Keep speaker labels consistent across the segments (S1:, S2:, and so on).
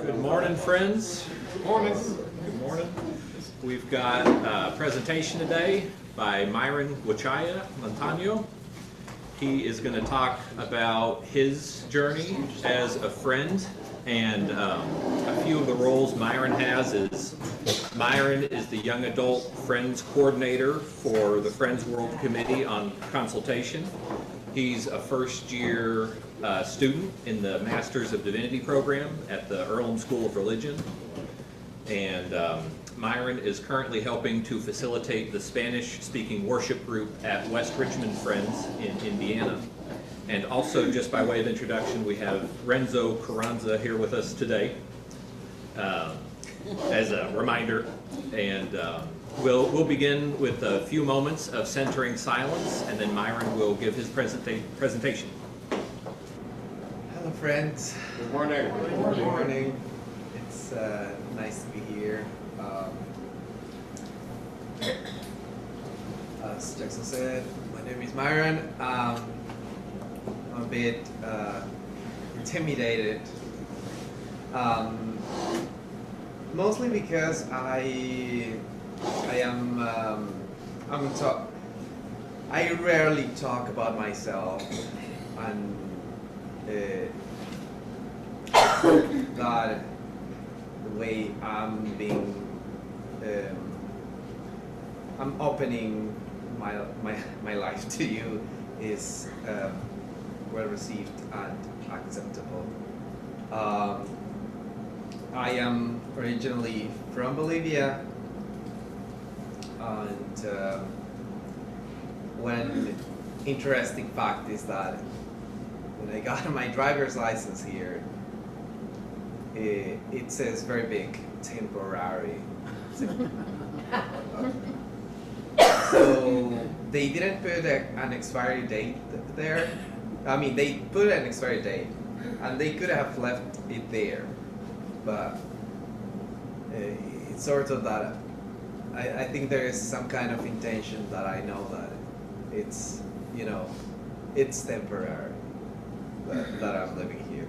S1: Good morning, friends.
S2: Good morning.
S1: Good morning. We've got a presentation today by Myron Montaño. He is going to talk about his journey as a friend, and a few of the roles Myron has is Myron is the Young Adult Friends Coordinator for the Friends World Committee on Consultation. He's a first-year student in the Masters of Divinity program at the Earlham School of Religion. And Myron is currently helping to facilitate the Spanish-speaking worship group at West Richmond Friends in Indiana. And also, just by way of introduction, we have Renzo Carranza here with us today as a reminder. And we'll begin with a few moments of centering silence, and then Myron will give his presentation.
S3: Hello, friends.
S2: Good morning.
S3: Good morning. It's nice to be here. As Jackson said, my name is Myron. I'm a bit intimidated, mostly because I rarely talk about myself, and I hope that the way I'm opening my life to you is well received and acceptable. I am originally from Bolivia, and one interesting fact is that when I got my driver's license here, it says very big, temporary. So they didn't put an expiry date there. I mean, they put an expiry date, and they could have left it there, but it's sort of that. I think there is some kind of intention that I know that it's, it's temporary, that I'm living here.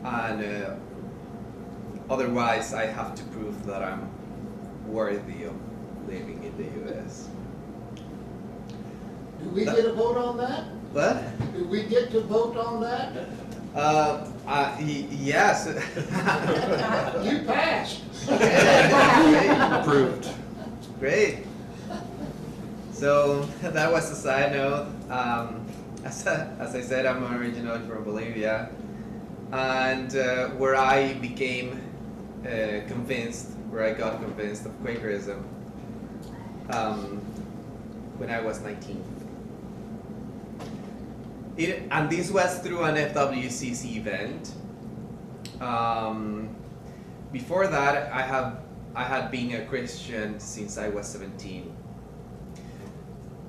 S3: And otherwise, I have to prove that I'm worthy of living in the U.S.
S4: Do we get a vote on that?
S3: What?
S4: Do we get to vote on that?
S3: Yes.
S4: You passed.
S1: Approved.
S3: Great. So that was a side note. As I said, I'm originally from Bolivia, and where I became where I got convinced of Quakerism when I was 19. And this was through an FWCC event. Before that, I had been a Christian since I was 17.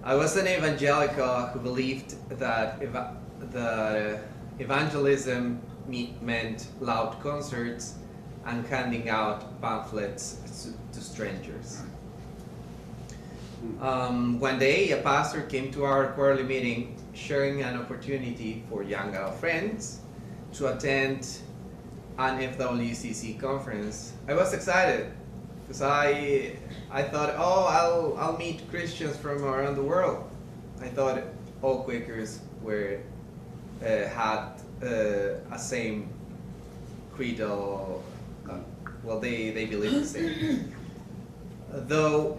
S3: I was an evangelical who believed that evangelism meant loud concerts and handing out pamphlets to strangers. One day, a pastor came to our quarterly meeting, sharing an opportunity for young adult friends to attend an FWCC conference. I was excited because I thought, oh, I'll meet Christians from around the world. I thought all Quakers had a same creedal. Well, they believe the same. Though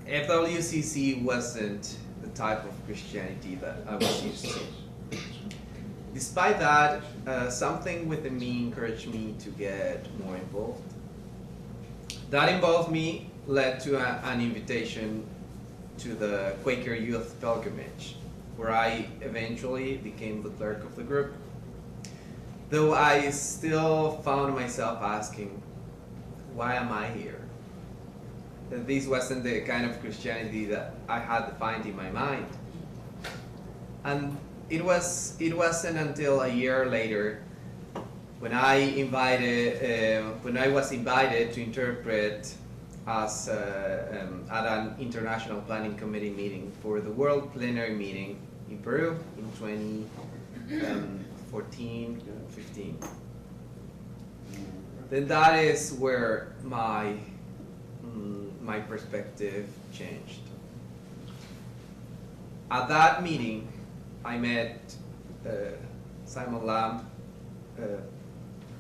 S3: FWCC wasn't the type of Christianity that I was used to. Despite that, something within me encouraged me to get more involved. That involved me led to an invitation to the Quaker Youth Pilgrimage, where I eventually became the clerk of the group. Though I still found myself asking, why am I here? That this wasn't the kind of Christianity that I had defined in my mind. And it wasn't until a year later when I was invited to interpret as at an international planning committee meeting for the World Plenary Meeting in Peru in 14, 15. Then that is where my perspective changed. At that meeting, I met Simon Lamb,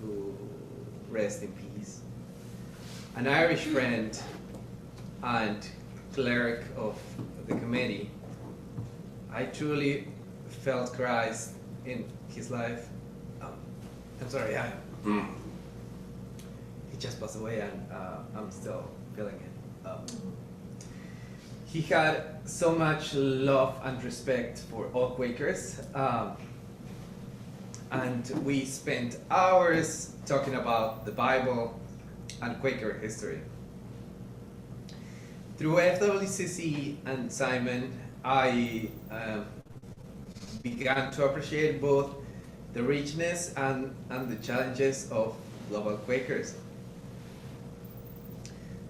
S3: who rest in peace, an Irish friend and cleric of the committee. I truly felt Christ in his life. I'm sorry, he just passed away, and I'm still feeling it. He had so much love and respect for all Quakers, and we spent hours talking about the Bible and Quaker history. Through FWCC and Simon, I began to appreciate both the richness and the challenges of global Quakers.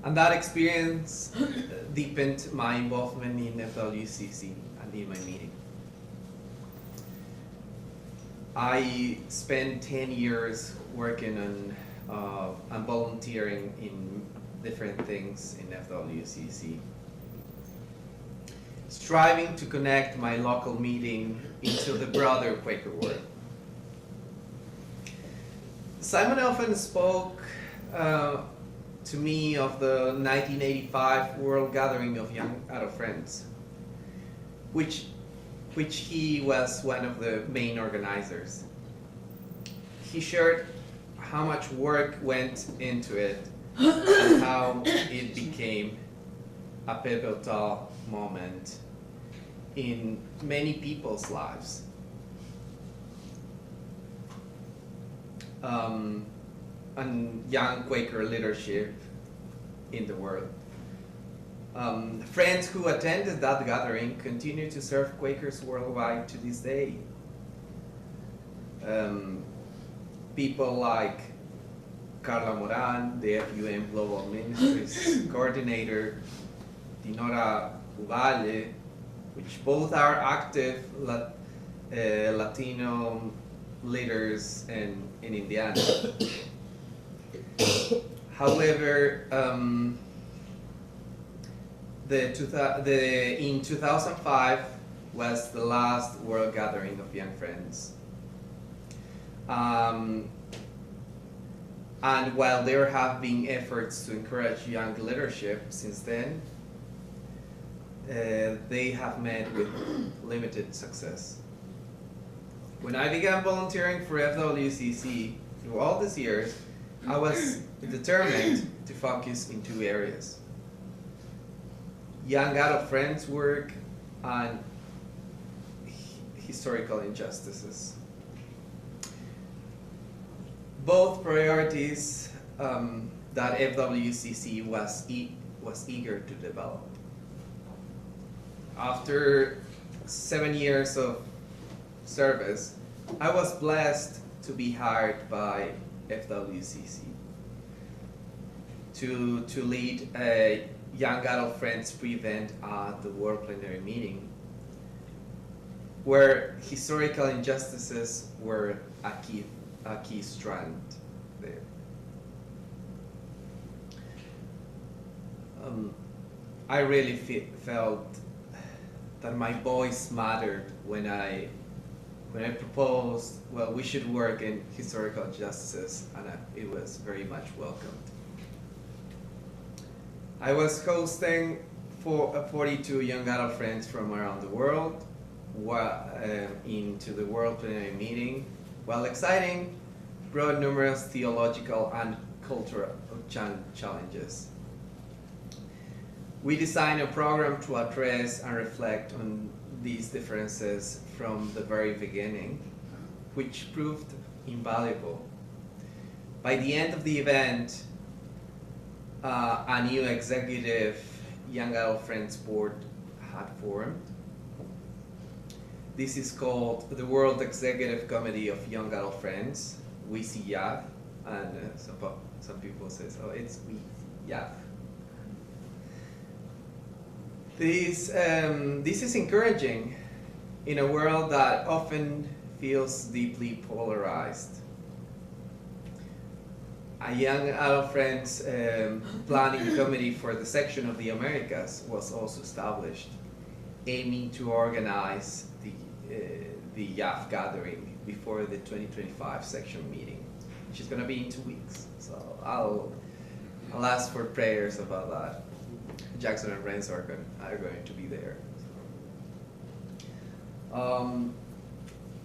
S3: And that experience deepened my involvement in FWCC and in my meeting. I spent 10 years working on and volunteering in different things in FWCC, striving to connect my local meeting into the broader Quaker world. Simon often spoke to me of the 1985 World Gathering of Young Adult Friends, which he was one of the main organizers. He shared how much work went into it and how it became a pivotal moment in many people's lives. And young Quaker leadership in the world. Friends who attended that gathering continue to serve Quakers worldwide to this day. People like Carla Moran, the FUM Global Ministries Coordinator, Dinora Gulley, which both are active Latino leaders in Indiana. However, in 2005 was the last World Gathering of Young Friends. And while there have been efforts to encourage young leadership since then, they have met with limited success. When I began volunteering for FWCC through all these years, I was determined to focus in two areas: young adult friends work and historical injustices. Both priorities that FWCC was eager to develop. After 7 years of service, I was blessed to be hired by FWCC to lead a Young Adult Friends pre-event at the World Plenary Meeting, where historical injustices were a key strand there. I really felt that my voice mattered when I proposed, well, we should work in historical justices, and it was very much welcomed. I was hosting 42 young adult friends from around the world into the World Plenary Meeting, while exciting, brought numerous theological and cultural challenges. We designed a program to address and reflect on these differences from the very beginning, which proved invaluable. By the end of the event, a new executive Young Adult Friends board had formed. This is called the World Executive Committee of Young Adult Friends, WCYAF, and some people say, oh, it's WCYAF. This is encouraging in a world that often feels deeply polarized. A young adult friends planning committee for the section of the Americas was also established, aiming to organize the YAF gathering before the 2025 section meeting, which is going to be in 2 weeks. So I'll ask for prayers about that. Jackson and Renz are going to be there.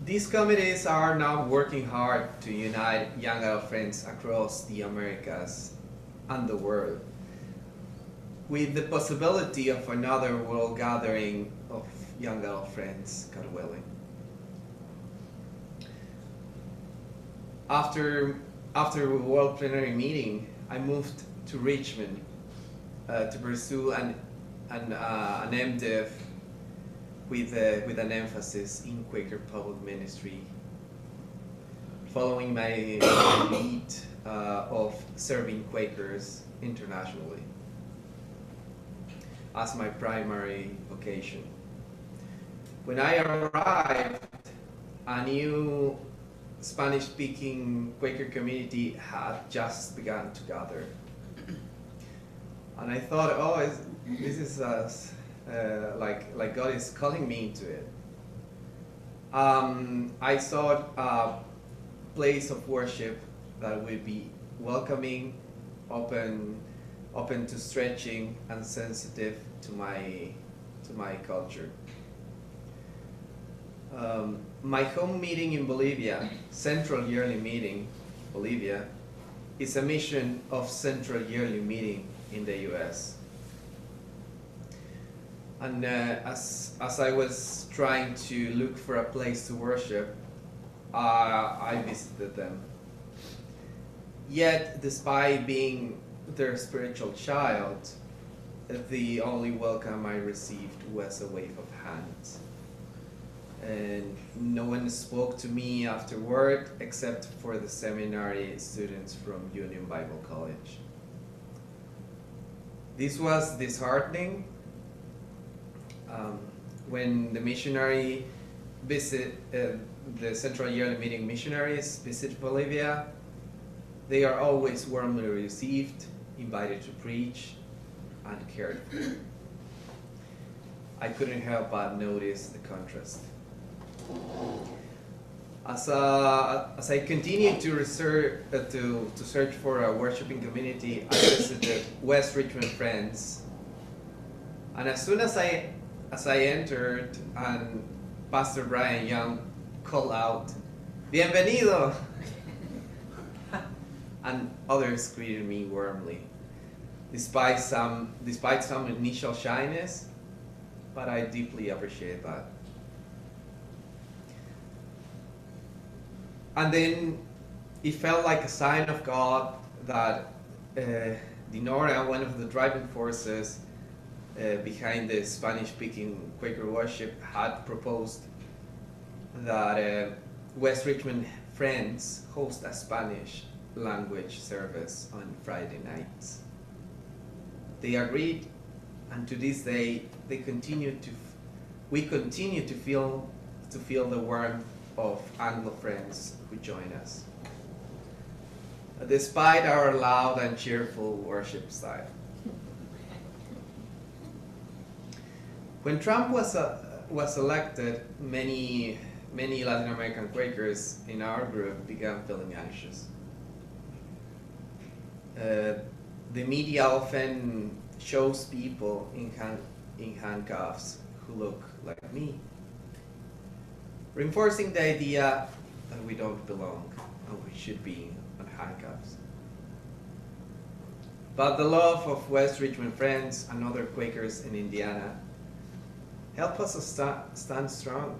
S3: These committees are now working hard to unite young adult friends across the Americas and the world, with the possibility of another world gathering of young adult friends, God willing. After the World Plenary Meeting, I moved to Richmond to pursue an MDiv with an emphasis in Quaker public ministry, following my lead of serving Quakers internationally as my primary vocation. When I arrived, a new Spanish-speaking Quaker community had just begun to gather. And I thought, oh, this is like God is calling me into it. I sought a place of worship that would be welcoming, open to stretching, and sensitive to my culture. My home meeting in Bolivia, Central Yearly Meeting, Bolivia, is a mission of Central Yearly Meeting in the US. And as I was trying to look for a place to worship, I visited them. Yet, despite being their spiritual child, the only welcome I received was a wave of hands. And no one spoke to me afterward except for the seminary students from Union Bible College. This was disheartening. When the missionary the Central Yearly Meeting missionaries visit Bolivia, they are always warmly received, invited to preach, and cared for. I couldn't help but notice the contrast. As I continued to search for a worshiping community, I visited West Richmond Friends, and as soon as I entered, and Pastor Brian Young called out, "Bienvenido!" and others greeted me warmly, despite some initial shyness, but I deeply appreciate that. And then it felt like a sign of God that Dinora, one of the driving forces behind the Spanish-speaking Quaker worship, had proposed that West Richmond Friends host a Spanish language service on Friday nights. They agreed, and to this day, we continue to feel the warmth of Anglo friends who join us, despite our loud and cheerful worship style. When Trump was elected, many Latin American Quakers in our group began feeling anxious. The media often shows people in handcuffs who look like me, reinforcing the idea that we don't belong and we should be on handcuffs. But the love of West Richmond Friends and other Quakers in Indiana helped us stand strong.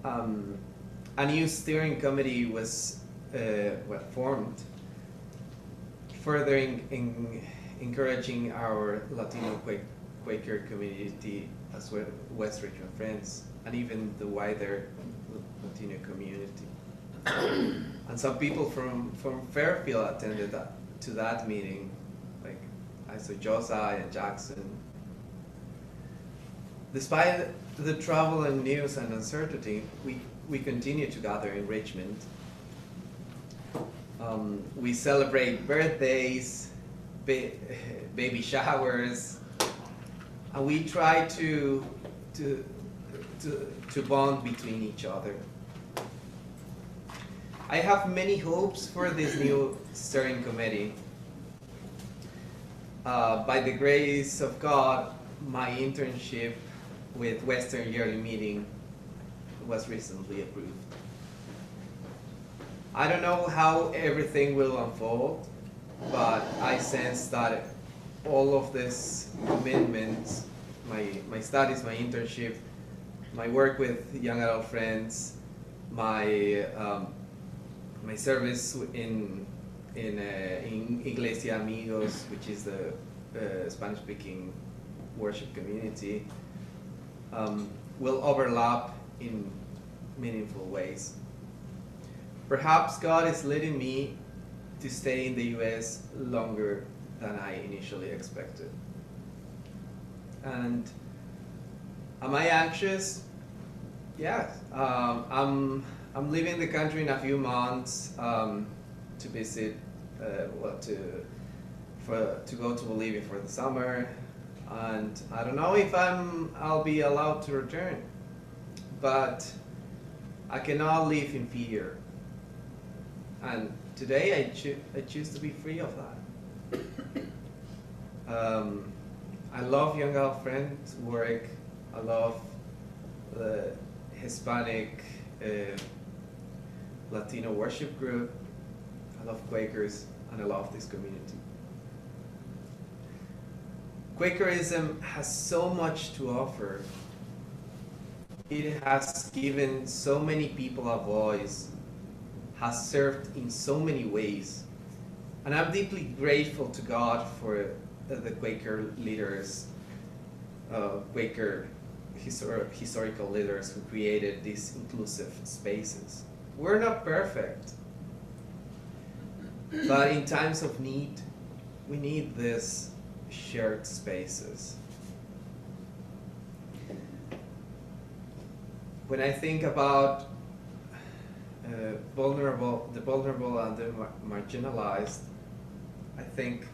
S3: A new steering committee was formed, further encouraging our Latino Quaker community as well, West Richmond Friends, and even the wider Latino community. And some people from Fairfield attended to that meeting, like I saw Josiah and Jackson. Despite the trouble and news and uncertainty, we continue to gather in Richmond. We celebrate birthdays, baby showers, and we try to bond between each other. I have many hopes for this new steering committee. By the grace of God, my internship with Western Yearly Meeting was recently approved. I don't know how everything will unfold, but I sense that all of these commitments, my studies, my internship, my work with young adult friends, my service in Iglesia Amigos, which is the Spanish-speaking worship community, will overlap in meaningful ways. Perhaps God is leading me to stay in the US longer than I initially expected. And am I anxious? Yes. I'm leaving the country in a few months to visit, to go to Bolivia for the summer, and I don't know if I'll be allowed to return, but I cannot live in fear. And today I choose to be free of that. I love Young Adult Friends work. I love the Hispanic Latino worship group. I love Quakers, and I love this community. Quakerism has so much to offer. It has given so many people a voice, has served in so many ways. And I'm deeply grateful to God for the Quaker leaders, Quaker historical leaders who created these inclusive spaces. We're not perfect, but in times of need, we need these shared spaces. When I think about the vulnerable and the marginalized, I think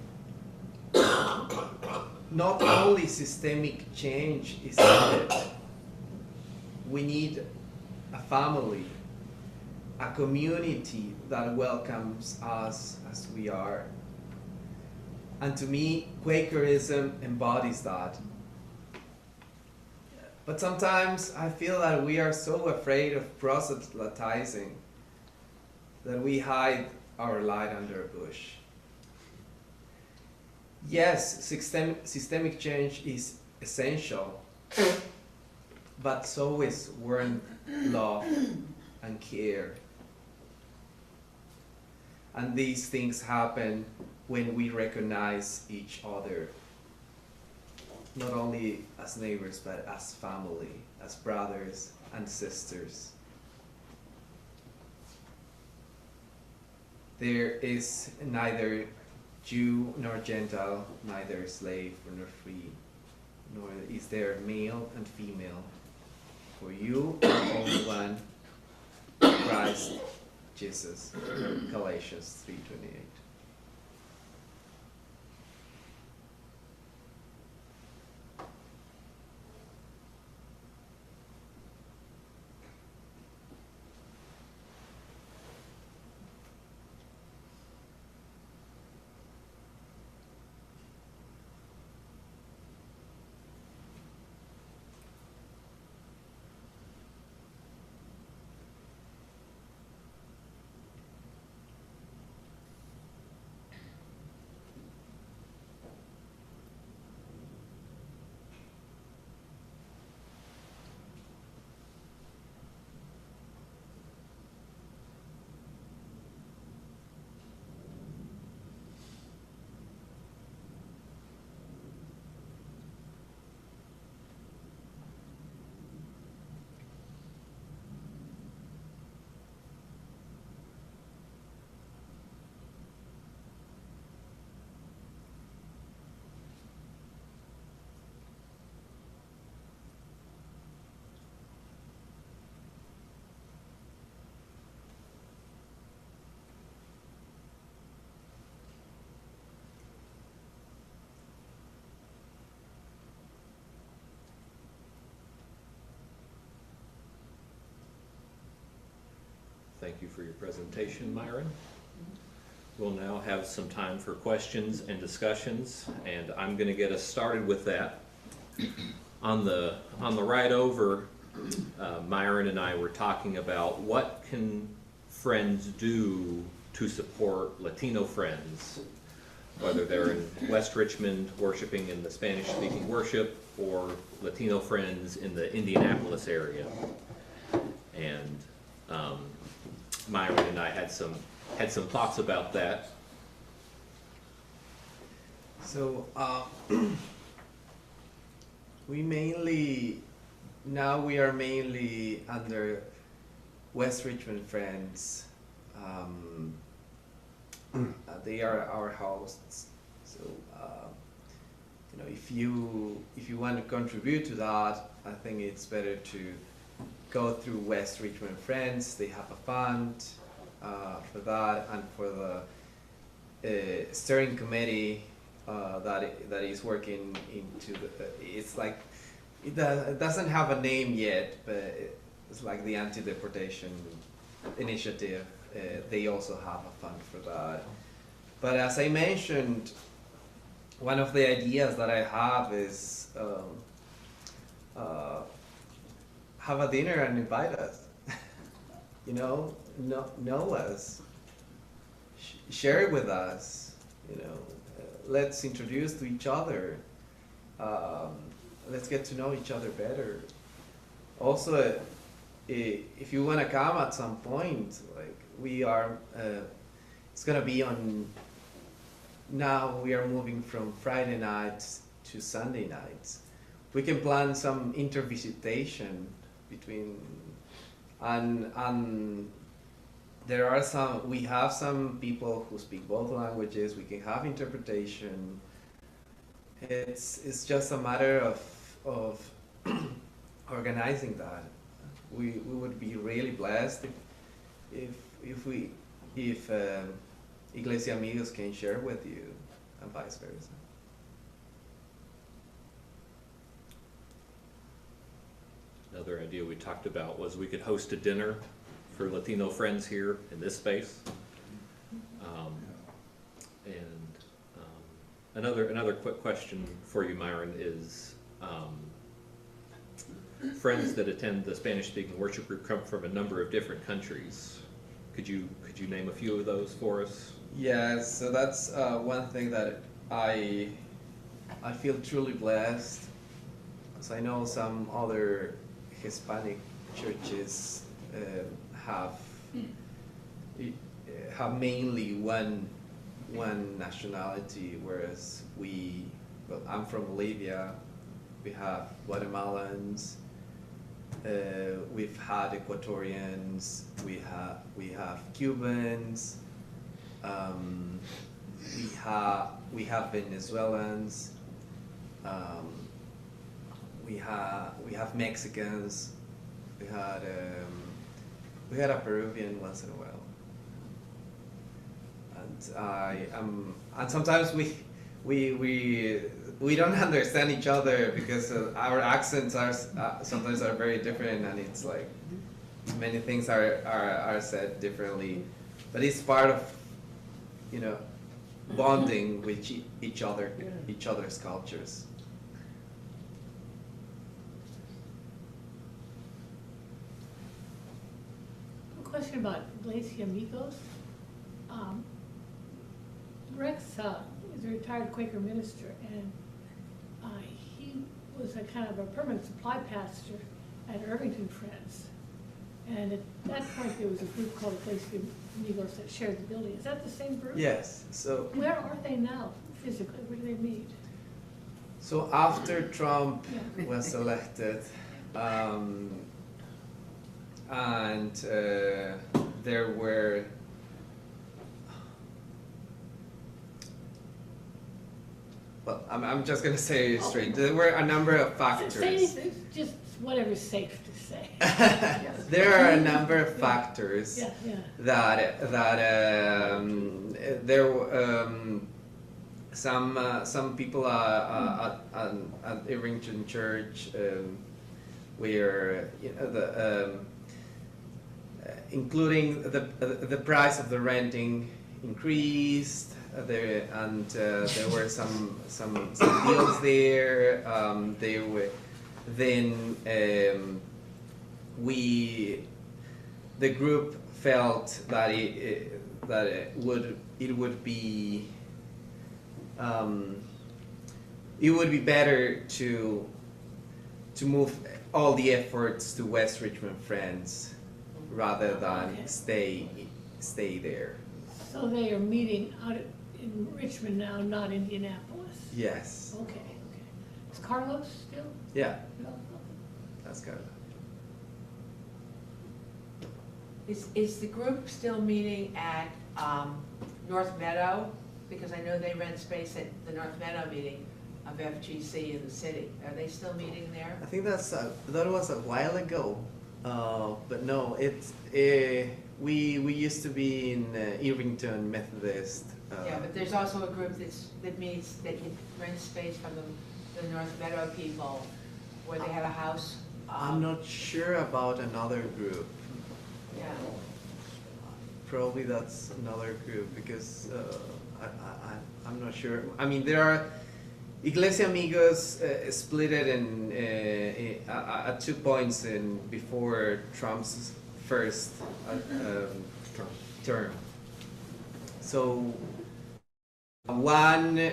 S3: not only systemic change is needed, we need a family, a community that welcomes us as we are. And to me, Quakerism embodies that. But sometimes I feel that we are so afraid of proselytizing that we hide our light under a bush. Yes, systemic change is essential, but so is warm love and care. And these things happen when we recognize each other, not only as neighbors, but as family, as brothers and sisters. There is neither Jew nor Gentile, neither slave nor free, nor is there male and female. For you are only one, Christ Jesus. Galatians 3:28.
S1: Thank you for your presentation, Myron. We'll now have some time for questions and discussions, and I'm going to get us started with that. On the ride over, Myron and I were talking about what can friends do to support Latino friends, whether they're in West Richmond worshiping in the Spanish-speaking worship or Latino friends in the Indianapolis area. And Myron and I had some thoughts about that.
S3: So we are mainly under West Richmond Friends. They are our hosts. So if you want to contribute to that, I think it's better to go through West Richmond Friends. They have a fund for that, and for the steering committee that is working into it's like it doesn't have a name yet, but it's like the anti-deportation initiative. They also have a fund for that. But as I mentioned, one of the ideas that I have is have a dinner and invite us. Know us, share it with us. Let's introduce to each other. Let's get to know each other better. Also, if you want to come at some point, like we are, it's gonna be on. Now we are moving from Friday nights to Sunday nights. We can plan some intervisitation between, and there are we have some people who speak both languages. We can have interpretation. It's just a matter of organizing that. We would be really blessed if Iglesia Amigos can share with you, and vice versa.
S1: Another idea we talked about was we could host a dinner for Latino friends here in this space. Another quick question for you, Myron, is friends that attend the Spanish-speaking worship group come from a number of different countries. Could you name a few of those for us?
S3: Yes, so that's one thing that I feel truly blessed, because I know some other Hispanic churches have mainly one nationality, whereas I'm from Bolivia. We have Guatemalans. We've had Ecuadorians. We have Cubans. We have Venezuelans. We have Mexicans. We had a Peruvian once in a while. And sometimes we don't understand each other because our accents are sometimes are very different, and it's like many things are said differently, but it's part of bonding with each other's cultures.
S2: A question about Iglesia Amigos. Rex is a retired Quaker minister, and he was a kind of a permanent supply pastor at Irvington Friends. And at that point, there was a group called Iglesia Amigos that shared the building. Is that the same group?
S3: Yes. So
S2: where are they now physically? Where do they meet?
S3: So after Trump was elected, and there were I'm just going to say it straight. There were a number of factors.
S2: Say just whatever's safe to say.
S3: There are a number of factors that some people at Irvington Church where including the price of the renting increased. There were some deals there. There were then the group felt that it would be better to move all the efforts to West Richmond Friends rather than
S2: Okay.
S3: stay there.
S2: So they are meeting out in Richmond now, not Indianapolis?
S3: Yes.
S2: Okay, okay. Is Carlos still?
S3: Yeah,
S2: No?
S3: that's kind of.
S5: Is the group still meeting at North Meadow? Because I know they rent space at the North Meadow meeting of FGC in the city. Are they still meeting there?
S3: I think that was a while ago, but no, we used to be in Irvington Methodist.
S5: Yeah, but there's also a group that meets, that you rent space from the North Meadow people, where they have a house.
S3: I'm not sure about another group.
S5: Yeah.
S3: Probably that's another group because I'm not sure. I mean, there are Iglesia Amigos split it at 2 points before Trump's first term. So one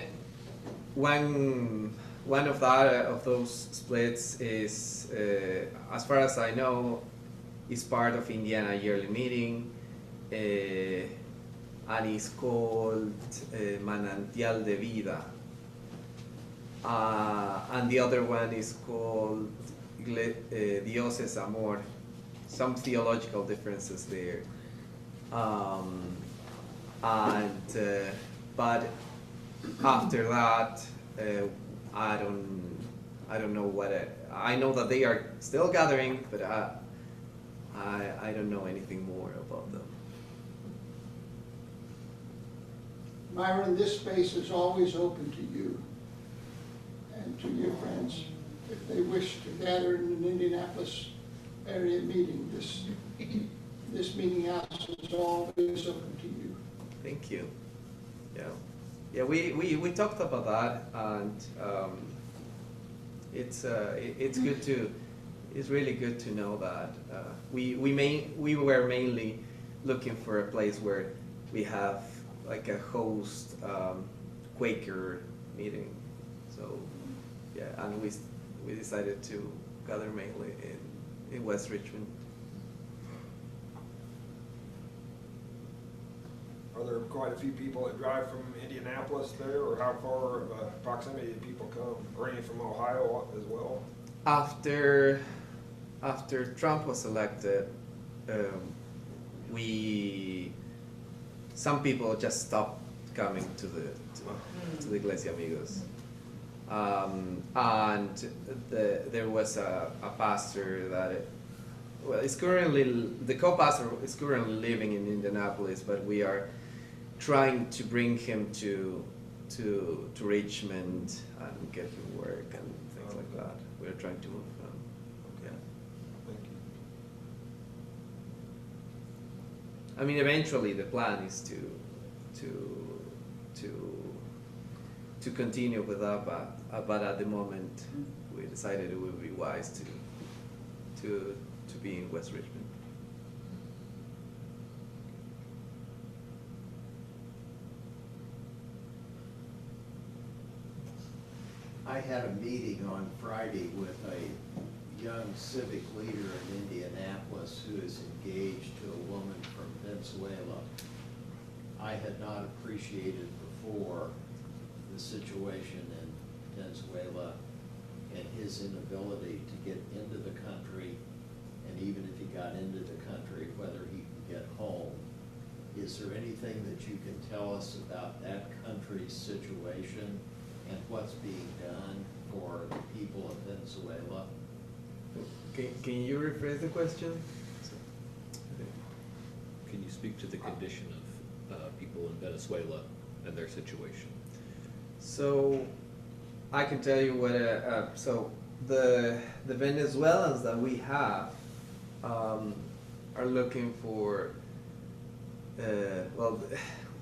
S3: of those splits is, as far as I know, is part of Indiana yearly meeting, and is called Manantial de Vida. And the other one is called Dios es Amor. Some theological differences there. But after that, I don't know what I know that they are still gathering, but I don't know anything more about them.
S4: Myron, this space is always open to you and to your friends. If they wish to gather in an Indianapolis area meeting, this meeting house is always open to you.
S3: Thank you. Yeah. We talked about that, and it's good to. It's really good to know that we were mainly looking for a place where we have like a host Quaker meeting. So yeah, and we decided to gather mainly in West Richmond.
S6: Are there quite a few people that drive from Indianapolis there, or how far of proximity do people come? Or any from Ohio as well?
S3: After Trump was elected, some people just stopped coming to the Iglesia Amigos, and there was a pastor that the co-pastor is currently living in Indianapolis, but we are trying to bring him to Richmond and get him work and things like that. We're trying to move him. Yeah.
S6: Thank you.
S3: I mean, eventually the plan is to continue with that, but at the moment we decided it would be wise to be in West Richmond.
S7: I had a meeting on Friday with a young civic leader in Indianapolis who is engaged to a woman from Venezuela. I had not appreciated before the situation in Venezuela and his inability to get into the country, and even if he got into the country, whether he could get home. Is there anything that you can tell us about that country's situation and what's being done for the people of Venezuela?
S3: Can you rephrase the question?
S1: Can you speak to the condition of people in Venezuela and their situation?
S3: So I can tell you so the Venezuelans that we have are looking for, well,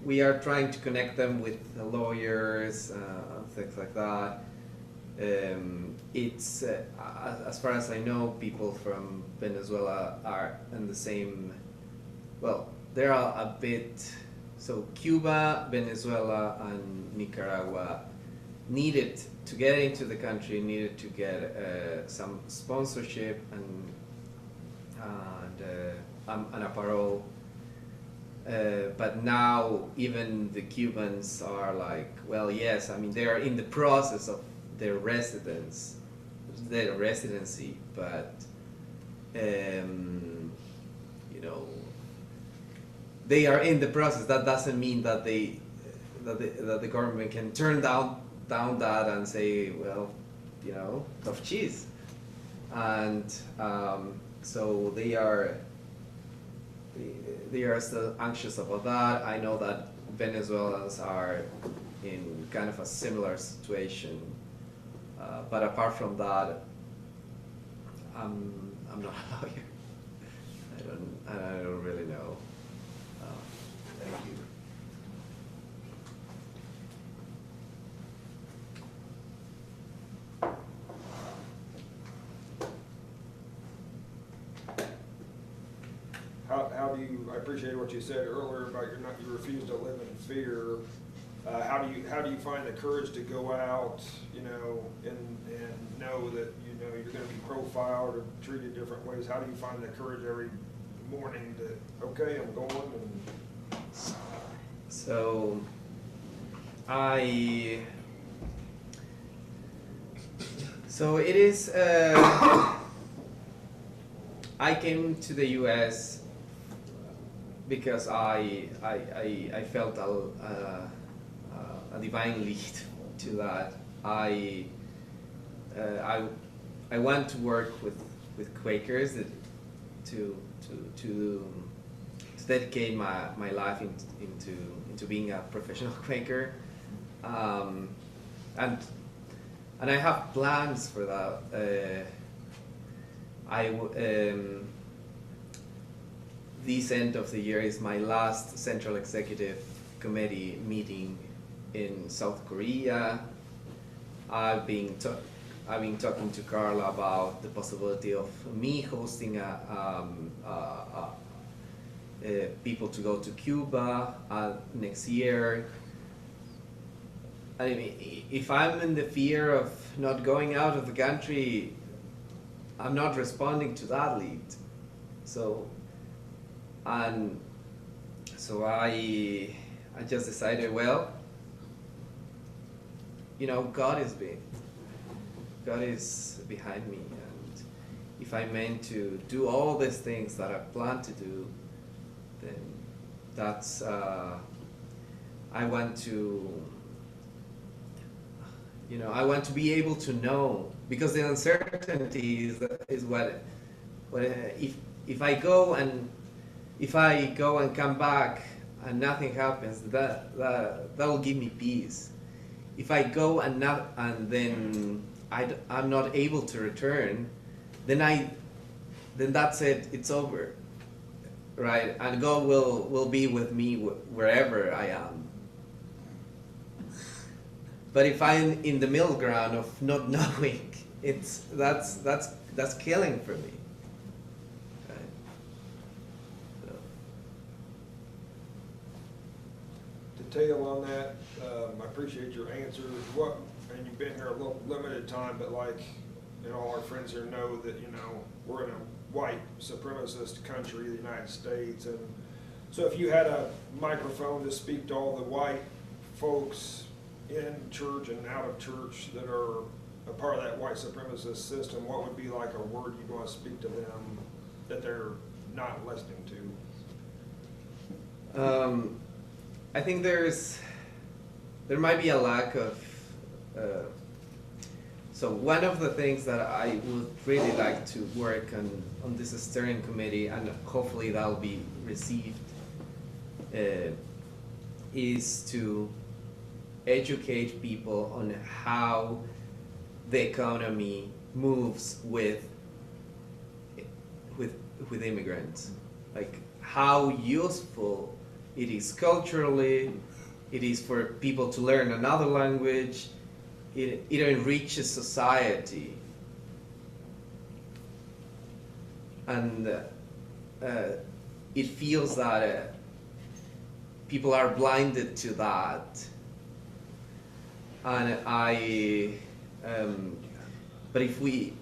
S3: we are trying to connect them with the lawyers, things like that. It's, as far as I know, people from Venezuela are in the same, well, there are a bit, so Cuba, Venezuela, and Nicaragua needed to get into the country, needed to get some sponsorship and a parole. But now even the Cubans are like, well, yes, I mean, they are in the process of their residency, but you know, they are in the process. That doesn't mean that the government can turn down that and say, well, you know, tough cheese. And so they are still anxious about that. I know that Venezuelans are in kind of a similar situation, but apart from that, I'm not a lawyer. I don't really know. Thank you.
S6: How do you, I appreciate what you said earlier about you refuse to live in fear. How do you find the courage to go out, you know, and know that, you know, you're going to be profiled or treated different ways? How do you find the courage every morning to, okay, I'm going? And
S3: so it is, I came to the US because I felt a divine lead to that. I want to work with Quakers to dedicate my life into being a professional Quaker, and I have plans for that. This end of the year is my last Central Executive Committee meeting in South Korea. I've been talking to Carla about the possibility of me hosting people to go to Cuba next year. I mean, if I'm in the fear of not going out of the country, I'm not responding to that lead. So I just decided, well, you know, God is behind me, and if I meant to do all these things that I plan to do, then that's I want to be able to know, because the uncertainty is what if I go and come back and nothing happens, that will give me peace. If I go and then I'm not able to return, then that's it. It's over, right? And God will be with me wherever I am. But if I'm in the middle ground of not knowing, that's killing for me. Right? So.
S6: to tail on that, I appreciate your answer. And you've been here a little limited time, but like, you know, all our friends here know that, you know, we're in a white supremacist country, the United States, and so if you had a microphone to speak to all the white folks in church and out of church that are a part of that white supremacist system, what would be like a word you'd want to speak to them that they're not listening to?
S3: I think there might be a lack of, so one of the things that I would really like to work on this steering committee, and hopefully that'll be received, is to educate people on how the economy moves with immigrants. like how useful it is culturally, it is for people to learn another language, it enriches society. And it feels that people are blinded to that. And but if we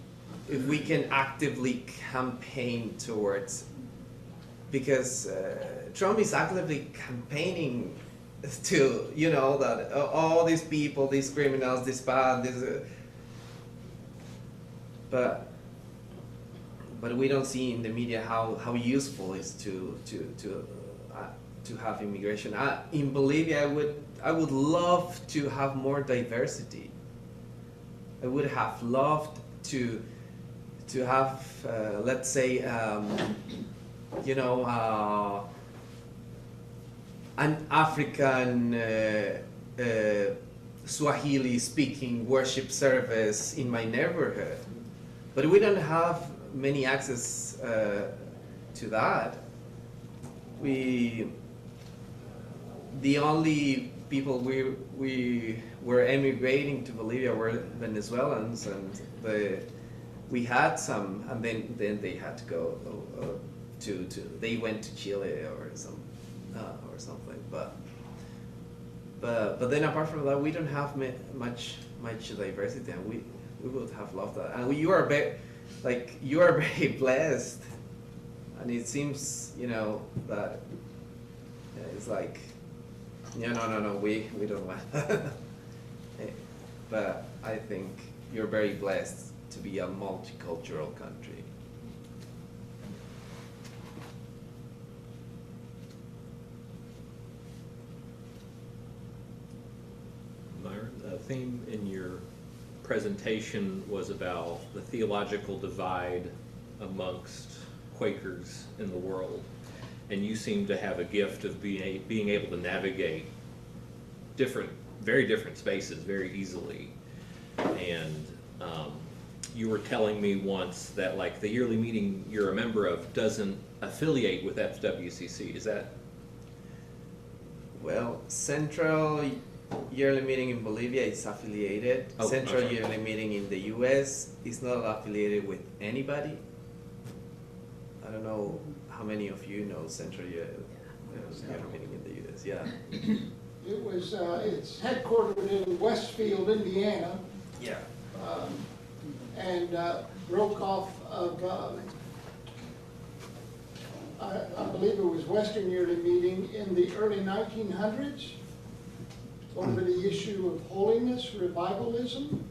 S3: can actively campaign towards, because Trump is actively campaigning to, you know, that all these people, these criminals, this bad, this, but we don't see in the media how useful it is to have immigration. In Bolivia, I would love to have more diversity. I would have loved to have, let's say, you know, an African Swahili-speaking worship service in my neighborhood, but we don't have many access to that. The only people we were emigrating to Bolivia were Venezuelans, and we had some, and then they had to go they went to Chile or something. But then apart from that, we don't have much diversity, and we would have loved that. And you are very blessed, and it seems, you know, that it's like, yeah, no, we don't want that. But I think you're very blessed to be a multicultural country.
S1: Myron, the theme in your presentation was about the theological divide amongst Quakers in the world, and you seem to have a gift of being able to navigate very different spaces very easily. And you were telling me once that, like, the yearly meeting you're a member of doesn't affiliate with FWCC. Is that?
S3: Well, Central Yearly Meeting in Bolivia is affiliated.
S1: Oh,
S3: Central
S1: okay.
S3: Yearly Meeting in the US is not affiliated with anybody. I don't know how many of you know Central Yearly Meeting in the US. Yeah.
S4: It was, it's headquartered in Westfield, Indiana,
S3: Yeah.
S4: and broke off of, I believe it was Western Yearly Meeting in the early 1900s, over the issue of holiness, revivalism,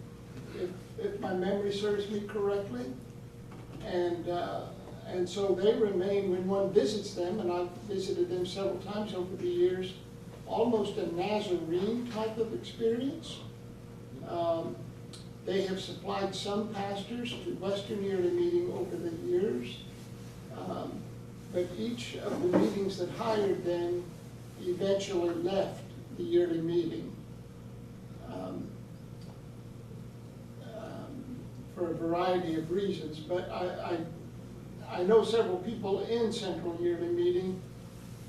S4: if my memory serves me correctly. And so they remain, when one visits them, and I've visited them several times over the years, almost a Nazarene type of experience. They have supplied some pastors to Western Yearly Meeting over the years, but each of the meetings that hired them eventually left the yearly meeting for a variety of reasons. But I know several people in Central Yearly Meeting,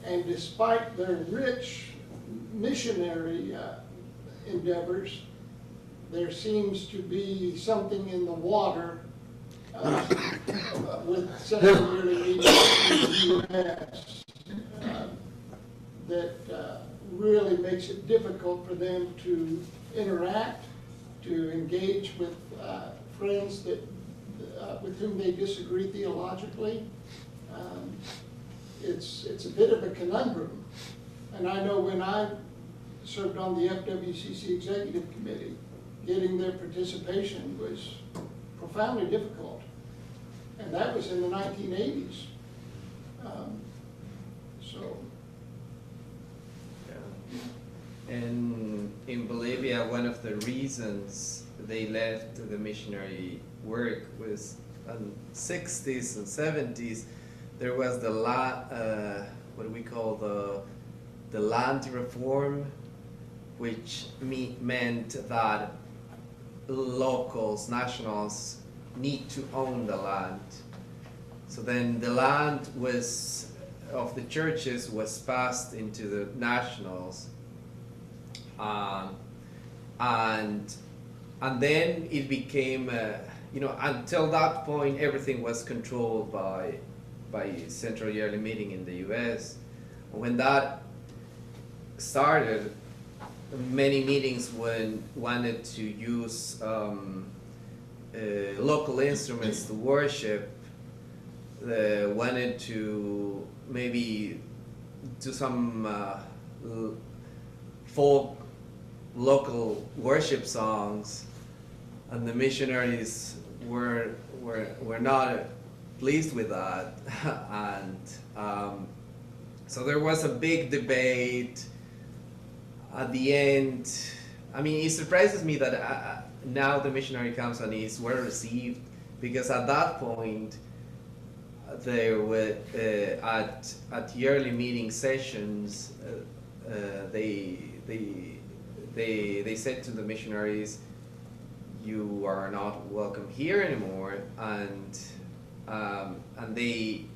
S4: and despite their rich missionary endeavors, there seems to be something in the water with Central Yearly Meeting in the U.S. That really makes it difficult for them to interact, to engage with friends that with whom they disagree theologically. It's a bit of a conundrum. And I know when I served on the FWCC Executive Committee, getting their participation was profoundly difficult. And that was in the 1980s. So.
S3: Yeah. And in Bolivia, one of the reasons they left the missionary work was in the 60s and 70s. There was the what we call the land reform, which meant that locals, nationals, need to own the land. So then the land was of the churches was passed into the nationals, and then it became, you know, until that point everything was controlled by Central Yearly Meeting in the U.S. When that started, many meetings wanted to use local instruments to worship. Wanted to maybe do some folk local worship songs, and the missionaries were not pleased with that, and so there was a big debate. At the end, I mean, it surprises me that now the missionary camps and is well received, because at that point they were at yearly meeting sessions. They said to the missionaries, "You are not welcome here anymore," and they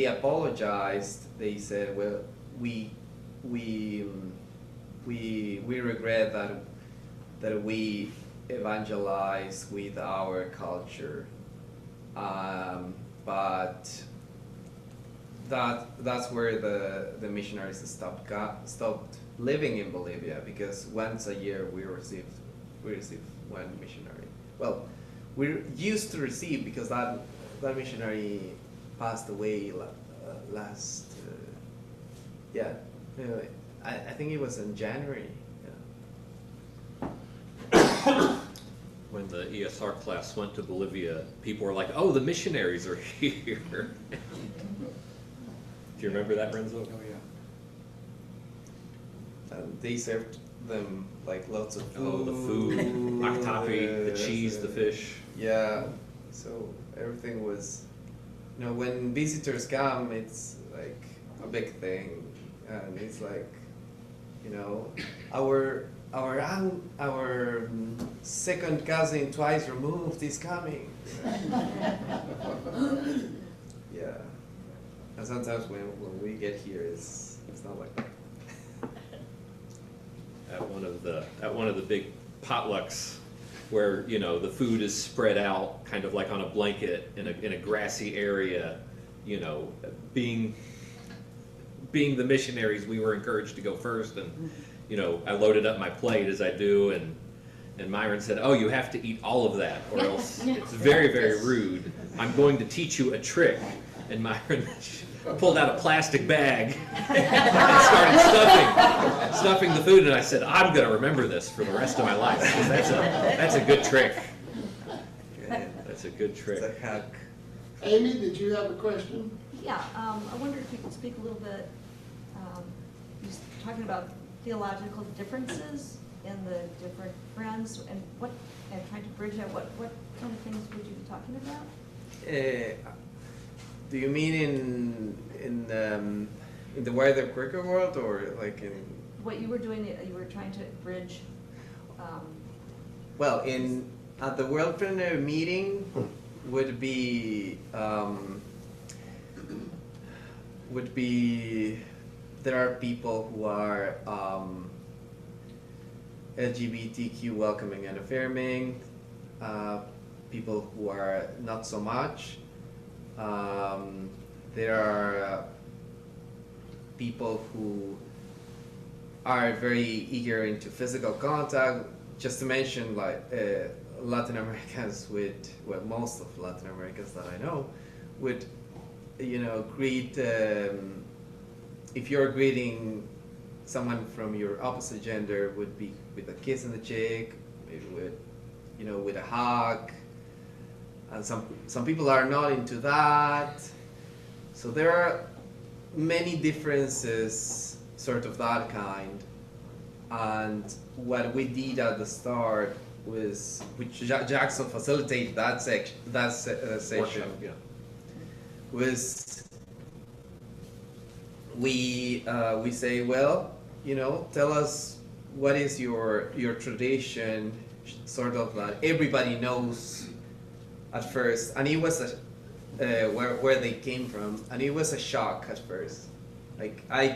S3: apologized. They said, "Well, we regret that we evangelize with our culture, but that's where the missionaries stopped living in Bolivia, because once a year we received one missionary. Well, we used to receive, because that missionary passed away last anyway, I think it was in January. Yeah.
S1: When the ESR class went to Bolivia, people were like, "Oh, the missionaries are here." Do you remember that, Renzo?
S8: Oh, yeah.
S3: They served them like lots of food.
S1: Oh, the food, octapi, the cheese, the fish.
S3: Yeah, so everything was, you know, when visitors come, it's like a big thing, and it's like, you know, our second cousin twice removed is coming. Yeah, and sometimes when we get here, it's not like that.
S1: At one of the big potlucks, where, you know, the food is spread out kind of like on a blanket in a grassy area, you know, being the missionaries, we were encouraged to go first, and, you know, I loaded up my plate as I do, and Myron said, "Oh, you have to eat all of that, or else it's very, very rude. I'm going to teach you a trick." And Myron pulled out a plastic bag and started stuffing the food, and I said, "I'm going to remember this for the rest of my life, because that's a good trick." That's a good trick.
S3: It's a hack.
S4: Amy, did you have a question?
S9: Yeah, I wondered if you could speak a little bit, you was talking about theological differences in the different friends, and trying to bridge that. What kind of things would you be talking about?
S3: Do you mean in the wider Quaker world, or like in?
S9: What you were doing, you were trying to bridge.
S3: Well, at the World Plenary Meeting would be there are people who are LGBTQ welcoming and affirming, people who are not so much. There are people who are very eager into physical contact. Just to mention, like Latin Americans most of Latin Americans that I know would, you know, greet, if you're greeting someone from your opposite gender, would be with a kiss on the cheek, maybe with, you know, with a hug. And some people are not into that. So there are many differences, sort of that kind. And what we did at the start was, which Jackson facilitated that session,
S1: Workshop, yeah.
S3: was we say, well, you know, tell us what is your tradition, sort of that everybody knows at first. And it was where they came from, and it was a shock at first. Like I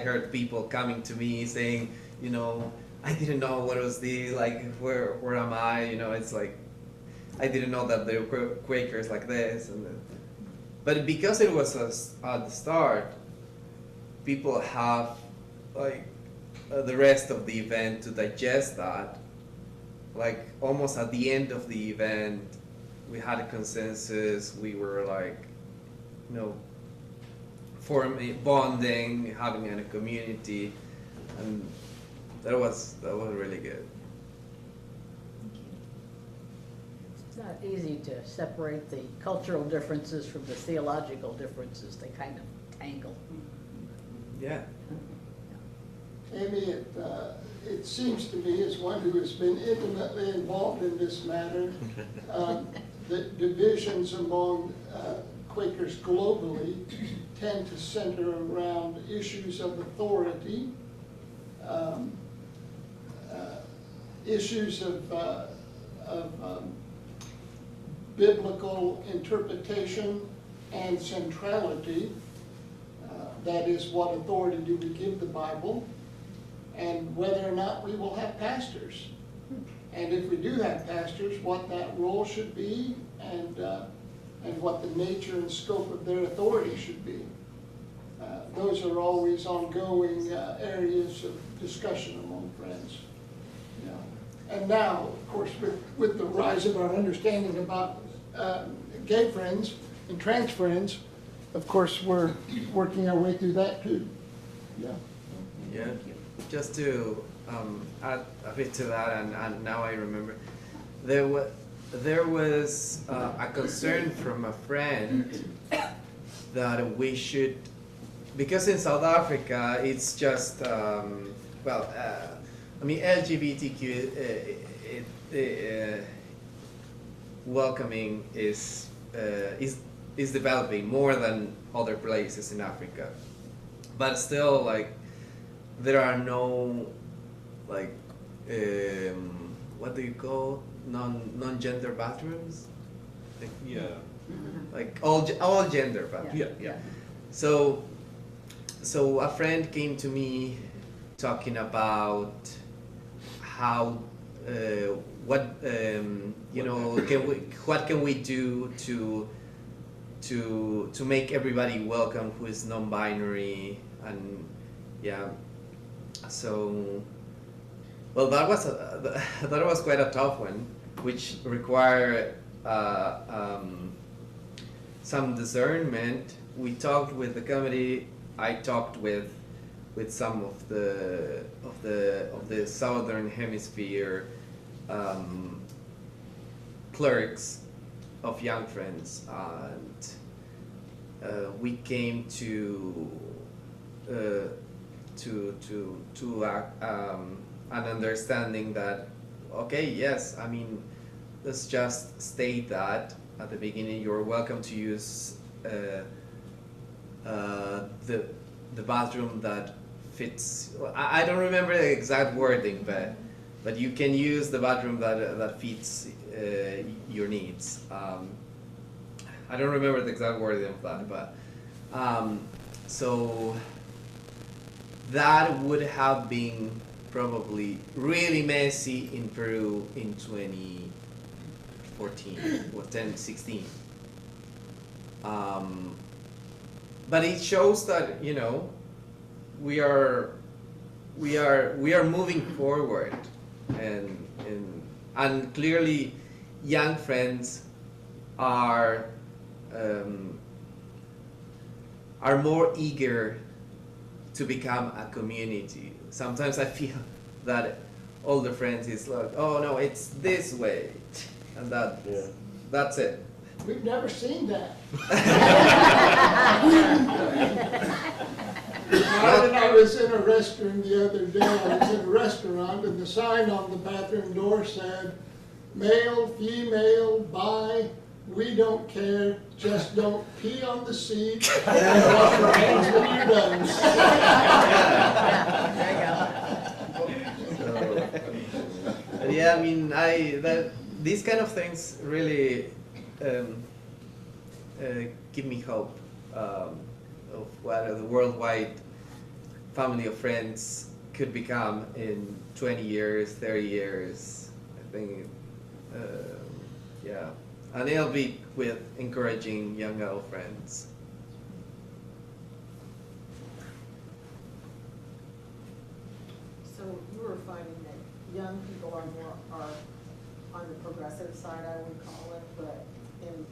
S3: heard people coming to me saying, you know, I didn't know what was this, like where am I? You know, it's like I didn't know that there were Quakers like this, but because it was at the start, people have like the rest of the event to digest that. Like almost at the end of the event, we had a consensus. We were like, you know, forming, bonding, having a community, and that was really good.
S8: It's not easy to separate the cultural differences from the theological differences. They kind of tangle.
S3: Yeah.
S4: Amy, it seems to me, as one who has been intimately involved in this matter, that divisions among Quakers globally tend to center around issues of authority, issues of biblical interpretation and centrality. That is, what authority do we give the Bible, and whether or not we will have pastors. And if we do have pastors, what that role should be, and what the nature and scope of their authority should be. Those are always ongoing areas of discussion among friends. You know. And now, of course, with the rise of our understanding about gay friends and trans friends, of course, we're working our way through that too. Yeah.
S3: Yeah. Just to add a bit to that, and now I remember, there was a concern from a friend that we should, because in South Africa it's just I mean LGBTQ welcoming is developing more than other places in Africa, but still like there are no like what do you call non-gender bathrooms? Like,
S1: Yeah.
S3: like all gender bathrooms.
S1: Yeah.
S3: Yeah. So a friend came to me talking about how what you know what can we do to make everybody welcome who is non-binary, and yeah. So well, that was quite a tough one, which required some discernment. We talked with the committee. I talked with some of the Southern Hemisphere clerks of Young Friends, and we came to an understanding that, okay, yes, I mean, let's just state that at the beginning you're welcome to use the bathroom that fits. I don't remember the exact wording, but you can use the bathroom that fits your needs. I don't remember the exact wording of that, but so that would have been probably really messy in Peru in 2014 or 2016. But it shows that, you know, we are moving forward, and clearly Young Friends are more eager to become a community. Sometimes I feel that older friends is like, oh no, it's this way, and that's it.
S4: We've never seen that. I was in a restroom the other day. I was in a restaurant, and the sign on the bathroom door said, "Male, female, bi, we don't care. Just don't pee on the seat and wash your hands when you're done."
S3: Yeah, I mean, these kind of things really give me hope of what the worldwide family of friends could become in 20 years, 30 years. I think, yeah. And it'll be with encouraging young adult friends.
S8: So you were finding that young people are on the progressive side, I would call it, but in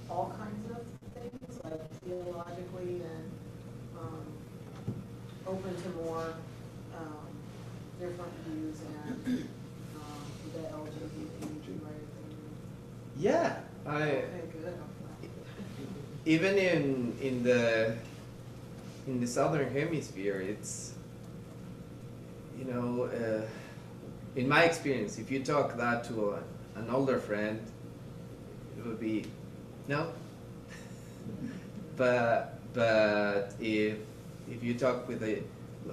S8: all kinds of things, like theologically and open to more different views and the LGBT right?
S3: Yeah,
S8: Okay, good.
S3: even in the southern hemisphere, it's, you know, in my experience, if you talk that to an older friend, it would be no. but if you talk with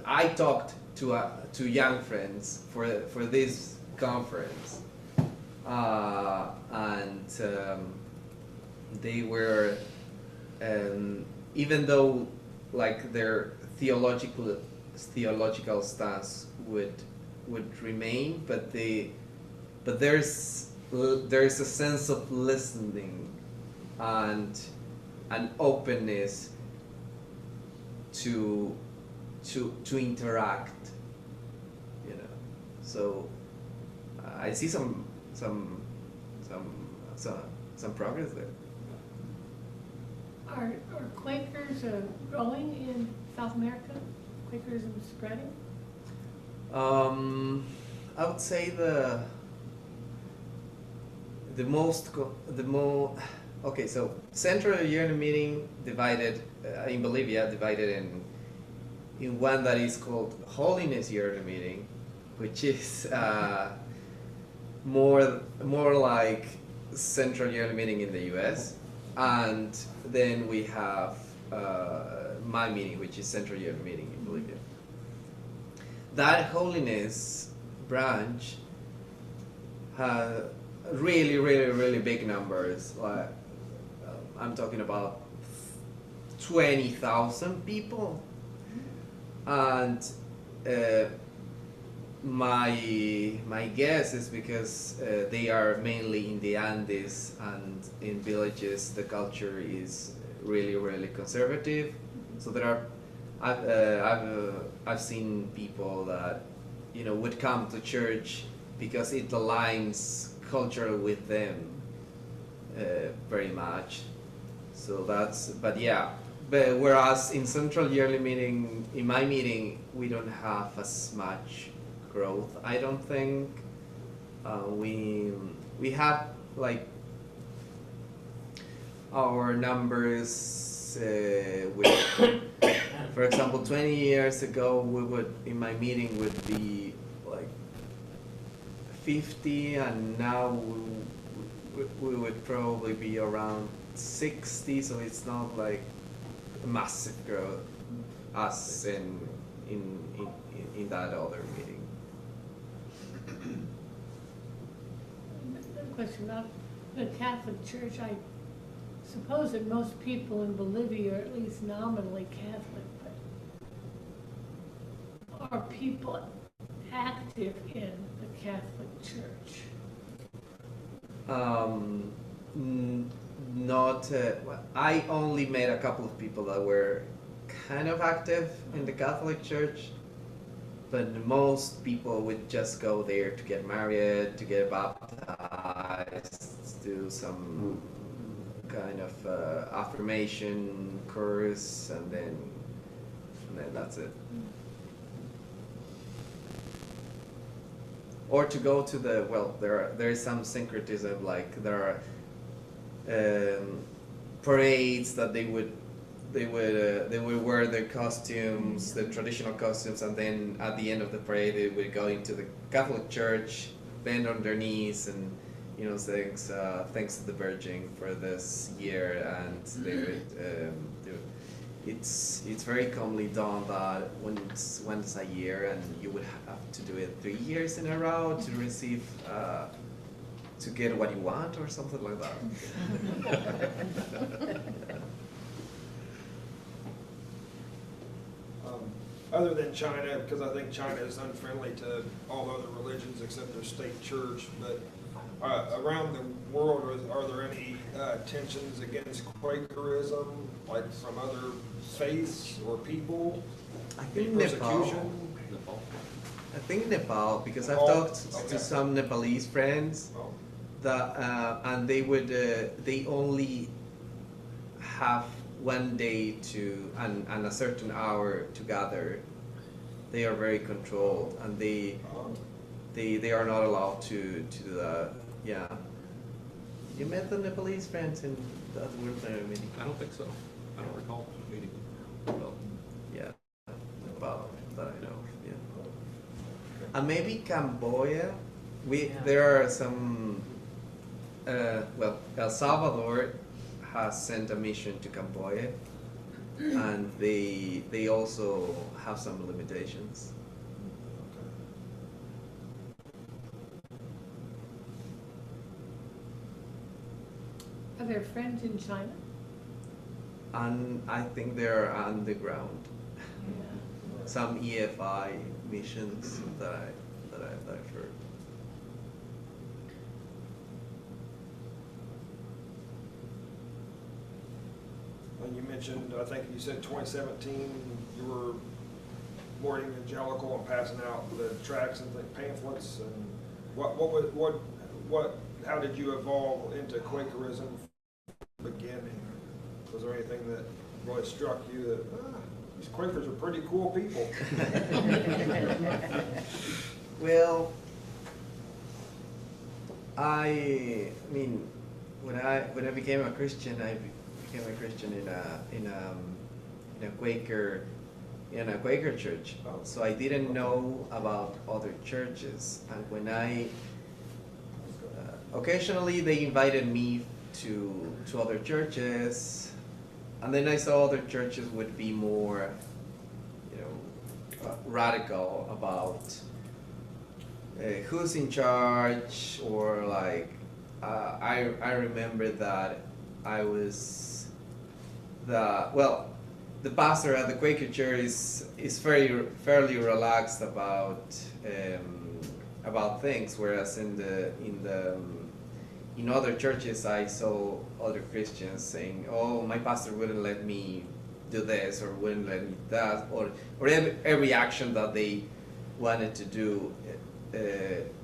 S3: I talked to young friends for this conference, and they were, even though like their theological stance would remain, but there's a sense of listening and an openness to interact, you know. So I see some progress there.
S2: Are Quakers growing in South America? Quakerism spreading?
S3: I would say the more okay. So Central Yearly Meeting divided in Bolivia, divided in one that is called Holiness Yearly Meeting, which is more like Central Yearly Meeting in the U.S. And then we have my meeting, which is Central Yearly Meeting in Bolivia. That Holiness branch has really big numbers. Like I'm talking about 20,000 people, and my guess is because they are mainly in the Andes and in villages. The culture is really conservative. So there are I've seen people that, you know, would come to church because it aligns culturally with them very much. So but whereas in Central Yearly Meeting, in my meeting, we don't have as much growth. I don't think we have like our numbers with, for example, 20 years ago, in my meeting would be like 50, and now we would probably be around 60. So it's not like massive growth as in that other meeting.
S2: Another question about the Catholic Church. I suppose that most people in Bolivia are at least nominally Catholic, but are people active in the Catholic Church?
S3: Not. I only met a couple of people that were kind of active in the Catholic Church, but most people would just go there to get married, to get baptized, do some kind of affirmation course, and then that's it. Or to go to there is some syncretism, like there are parades that they would wear their costumes, the traditional costumes, and then at the end of the parade they would go into the Catholic Church, bend on their knees, and, you know, thanks to the Virgin for this year, and they would it's very commonly done that once a year, and you would have to do it 3 years in a row to receive to get what you want or something like that.
S6: other than China, because I think China is unfriendly to all other religions except their state church, but around the world, are there any tensions against Quakerism, like from other faiths or people?
S3: I think
S6: Persecution?
S1: Nepal.
S3: I think Nepal, because I've
S6: Nepal?
S3: talked
S6: Okay.
S3: to some Nepalese friends
S6: Oh,
S3: that, and they would, they only have one day to, and a certain hour to gather. They are very controlled, and they are not allowed to do that. Yeah. You met the Nepalese friends in that world meeting?
S1: I don't think so. I don't recall meeting. Well,
S3: Yeah, Nepal, that I know, yeah. And maybe Cambodia. There are some, well, El Salvador has sent a mission to Cambodia, and they also have some limitations.
S2: Are there friends in China?
S3: And I think they're underground.
S2: Yeah.
S3: Some EFI missions that I've heard.
S6: and you mentioned, I think you said 2017, you were more evangelical and passing out the tracts and pamphlets, and how did you evolve into Quakerism from the beginning? Was there anything that really struck you that, these Quakers are pretty cool people?
S3: Well, I mean, when I became a Christian, I became a Christian in a Quaker church. So I didn't know about other churches, and when I occasionally they invited me to other churches, and then I saw other churches would be more, radical about who's in charge, or like I remember that I was the pastor at the Quaker church is fairly relaxed about things, whereas in other churches I saw other Christians saying, "Oh, my pastor wouldn't let me do this or wouldn't let me do that," or every action that they wanted to do.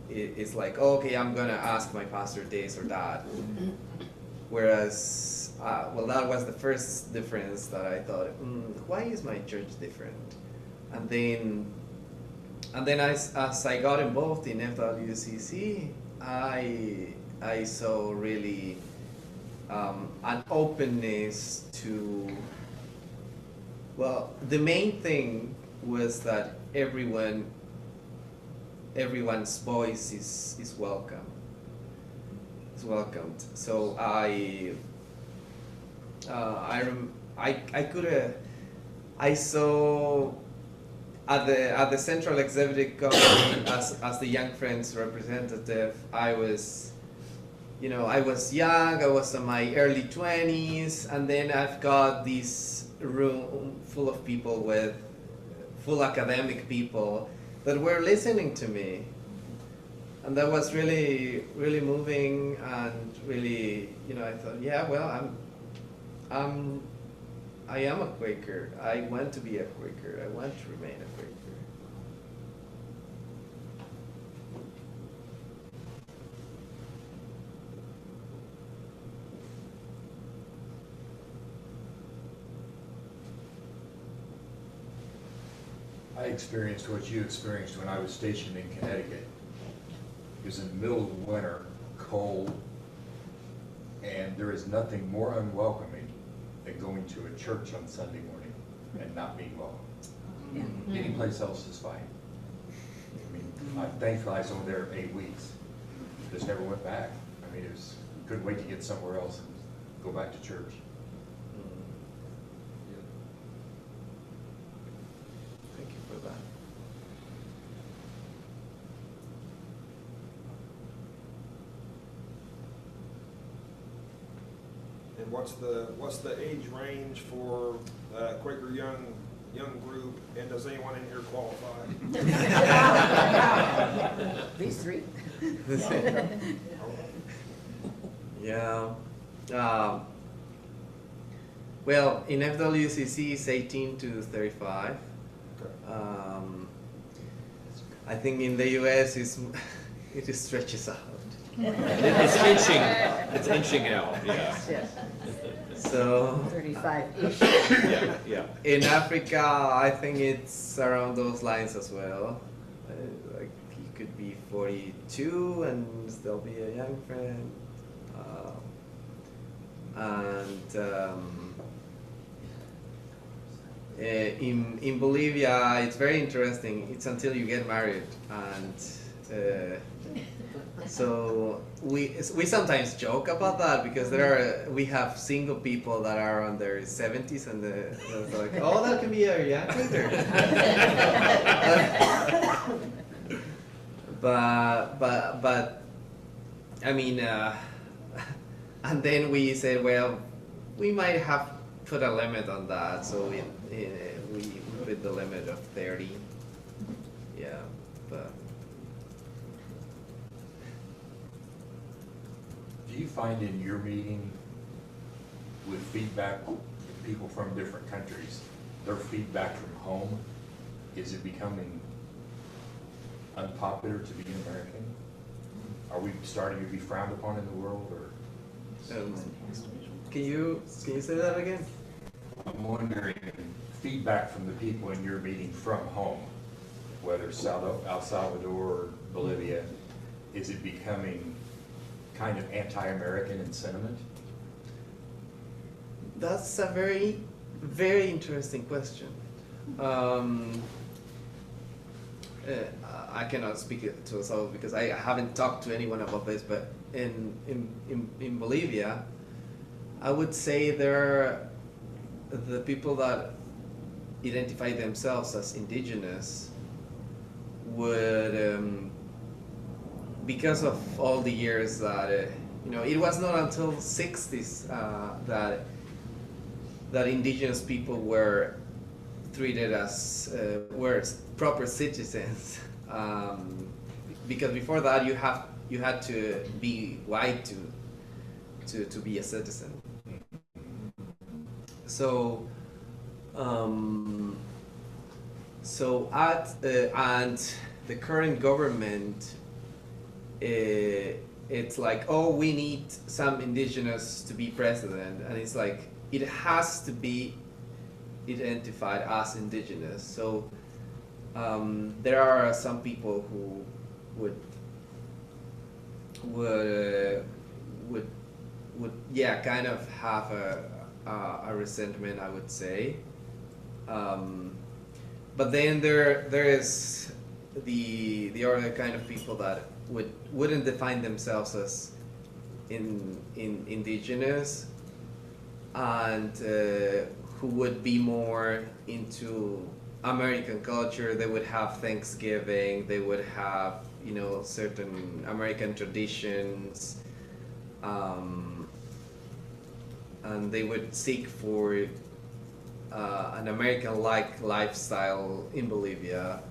S3: It's like, okay, I'm gonna ask my pastor this or that. Whereas, that was the first difference that I thought, why is my church different? And then as I got involved in FWCC, I saw really an openness to. Well, the main thing was that everyone's voice is welcome. It's welcomed. So I saw at the Central Executive Committee as the Young Friends representative. I was young. I was in my early 20s, and then I've got this room full of people full academic people that were listening to me, and that was really, really moving, and really, I thought, yeah, well, I am a Quaker. I want to be a Quaker. I want to remain a Quaker.
S10: I experienced what you experienced when I was stationed in Connecticut. It was in the middle of the winter, cold, and there is nothing more unwelcoming than going to a church on Sunday morning and not being welcome. Any place else is fine. I mean, thankfully I was over there 8 weeks. Just never went back. I mean, couldn't wait to get somewhere else and go back to church.
S3: Thank you for that.
S6: And what's the age range for Quaker young young group, and does anyone in here qualify?
S11: These three?
S3: Yeah. Well, in FWCC it's 18 to 35. I think in the US it stretches out.
S1: It's inching out, yeah.
S11: Yes,
S3: So
S11: 35-ish.
S1: Yeah, yeah.
S3: in Africa, I think it's around those lines as well. Like he could be 42 and still be a young friend. In Bolivia, it's very interesting. It's until you get married, and so we sometimes joke about that because we have single people that are on their 70s, and they're like, oh, that can be a young leader. but I mean, and then we said, well, we might have put a limit on that, so we put the limit of 30. Yeah, but.
S10: Do you find in your meeting with feedback from people from different countries, their feedback from home, is it becoming unpopular to be an American? Are we starting to be frowned upon in the world, or?
S3: Can you say that again?
S10: I'm wondering, feedback from the people in your meeting from home, whether El Salvador or Bolivia, is it becoming kind of anti-American in sentiment?
S3: That's a very, very interesting question. I cannot speak it to myself because I haven't talked to anyone about this, but in Bolivia, I would say the people that identify themselves as indigenous would, because of all the years that, it was not until 60s that indigenous people were treated as were proper citizens. Because before that you had to be white to be a citizen. So and the current government, it's like, oh, we need some indigenous to be president, and it's like it has to be identified as indigenous. So there are some people who would kind of have a resentment, I would say. But then there is the other kind of people that wouldn't define themselves as indigenous, and who would be more into American culture. They would have Thanksgiving, they would have certain American traditions, and they would seek for an American-like lifestyle in Bolivia,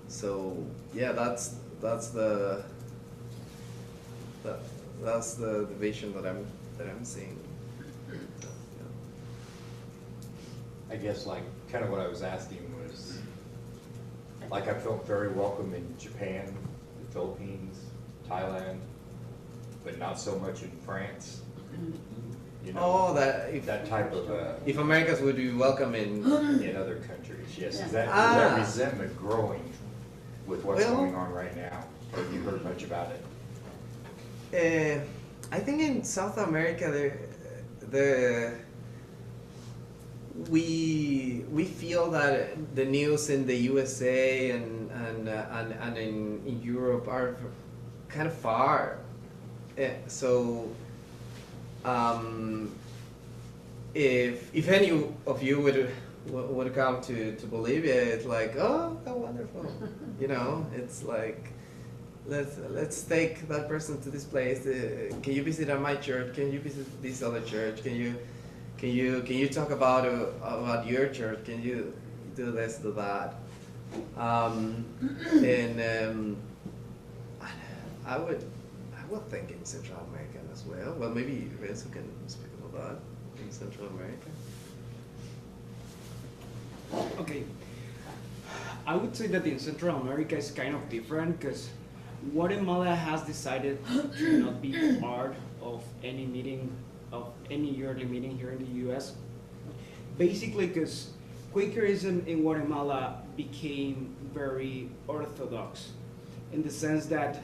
S3: so yeah, that's the division that I'm seeing.
S10: I guess like kind of what I was asking was, like I felt very welcome in Japan, the Philippines, Thailand, but not so much in France.
S3: Oh, that
S10: type of
S3: if Americans would be welcome in
S10: other countries, yes. Is that resentment growing with what's going on right now? Have you heard much about it?
S3: I think in South America, we feel that the news in the USA and in Europe are kind of far. So if any of you would come to Bolivia, it's like, oh, how wonderful. It's like let's take that person to this place. Can you visit at my church? Can you visit this other church? Can you talk about your church? Can you do this, do that? I would think in Central America as well. Well, maybe Renzo can speak about that in Central America.
S12: Okay. I would say that in Central America is kind of different because Guatemala has decided to not be part of any meeting, of any yearly meeting here in the US. Basically because Quakerism in Guatemala became very orthodox in the sense that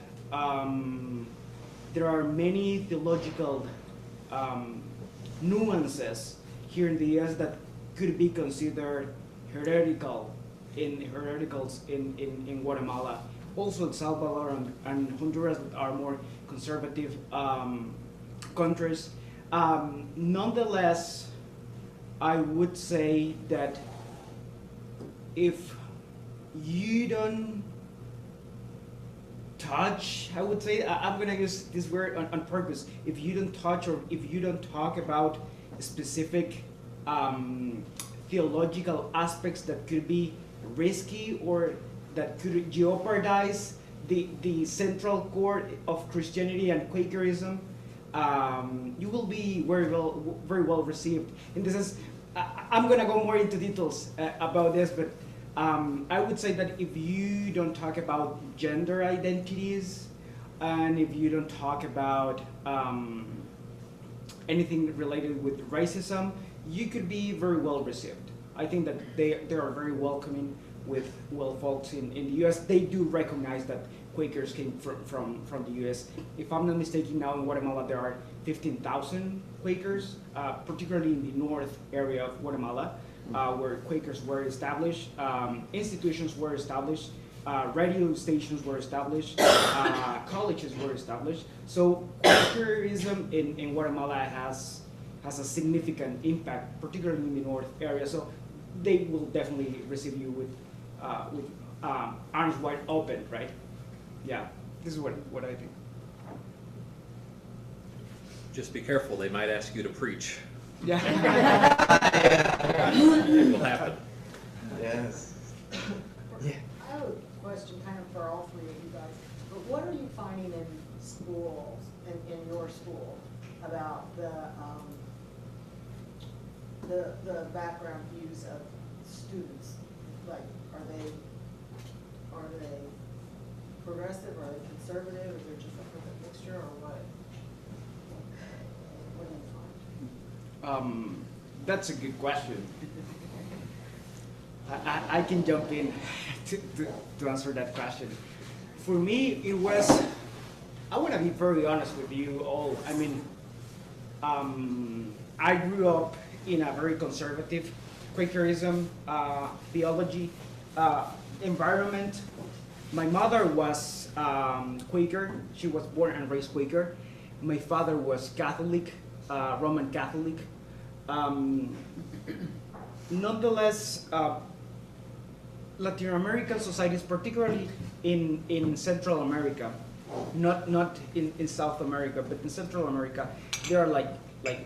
S12: there are many theological nuances here in the US that could be considered heretical in Guatemala. Also El Salvador and Honduras are more conservative countries. Nonetheless, I would say that if you don't touch, I would say, I'm gonna use this word on purpose, if you don't touch or if you don't talk about specific theological aspects that could be risky or that could jeopardize the central core of Christianity and Quakerism, you will be very well received. In this sense, I'm gonna go more into details about this, but I would say that if you don't talk about gender identities and if you don't talk about anything related with racism, you could be very well received. I think that they are very welcoming with folks in the US. They do recognize that Quakers came from the US. If I'm not mistaken, now in Guatemala there are 15,000 Quakers, particularly in the north area of Guatemala, where Quakers were established, institutions were established, radio stations were established, colleges were established. So Quakerism in Guatemala has a significant impact, particularly in the north area. So they will definitely receive you with arms wide open, right? Yeah, this is what I think.
S1: Just be careful, they might ask you to preach.
S12: Yeah.
S1: It will happen.
S3: Yes. Yeah.
S8: I have a question kind of for all three of you guys, but what are you finding in schools, in your school, about the background views of students? Like, are they progressive, are they conservative, is there just a perfect mixture, or what? What do you find?
S12: That's a good question. I can jump in to answer that question. For me, it was, I want to be very honest with you all. I mean, I grew up in a very conservative Quakerism theology environment. My mother was Quaker. She was born and raised Quaker. My father was Catholic, Roman Catholic. Nonetheless, Latin American societies, particularly in Central America, not in South America, but in Central America, they are like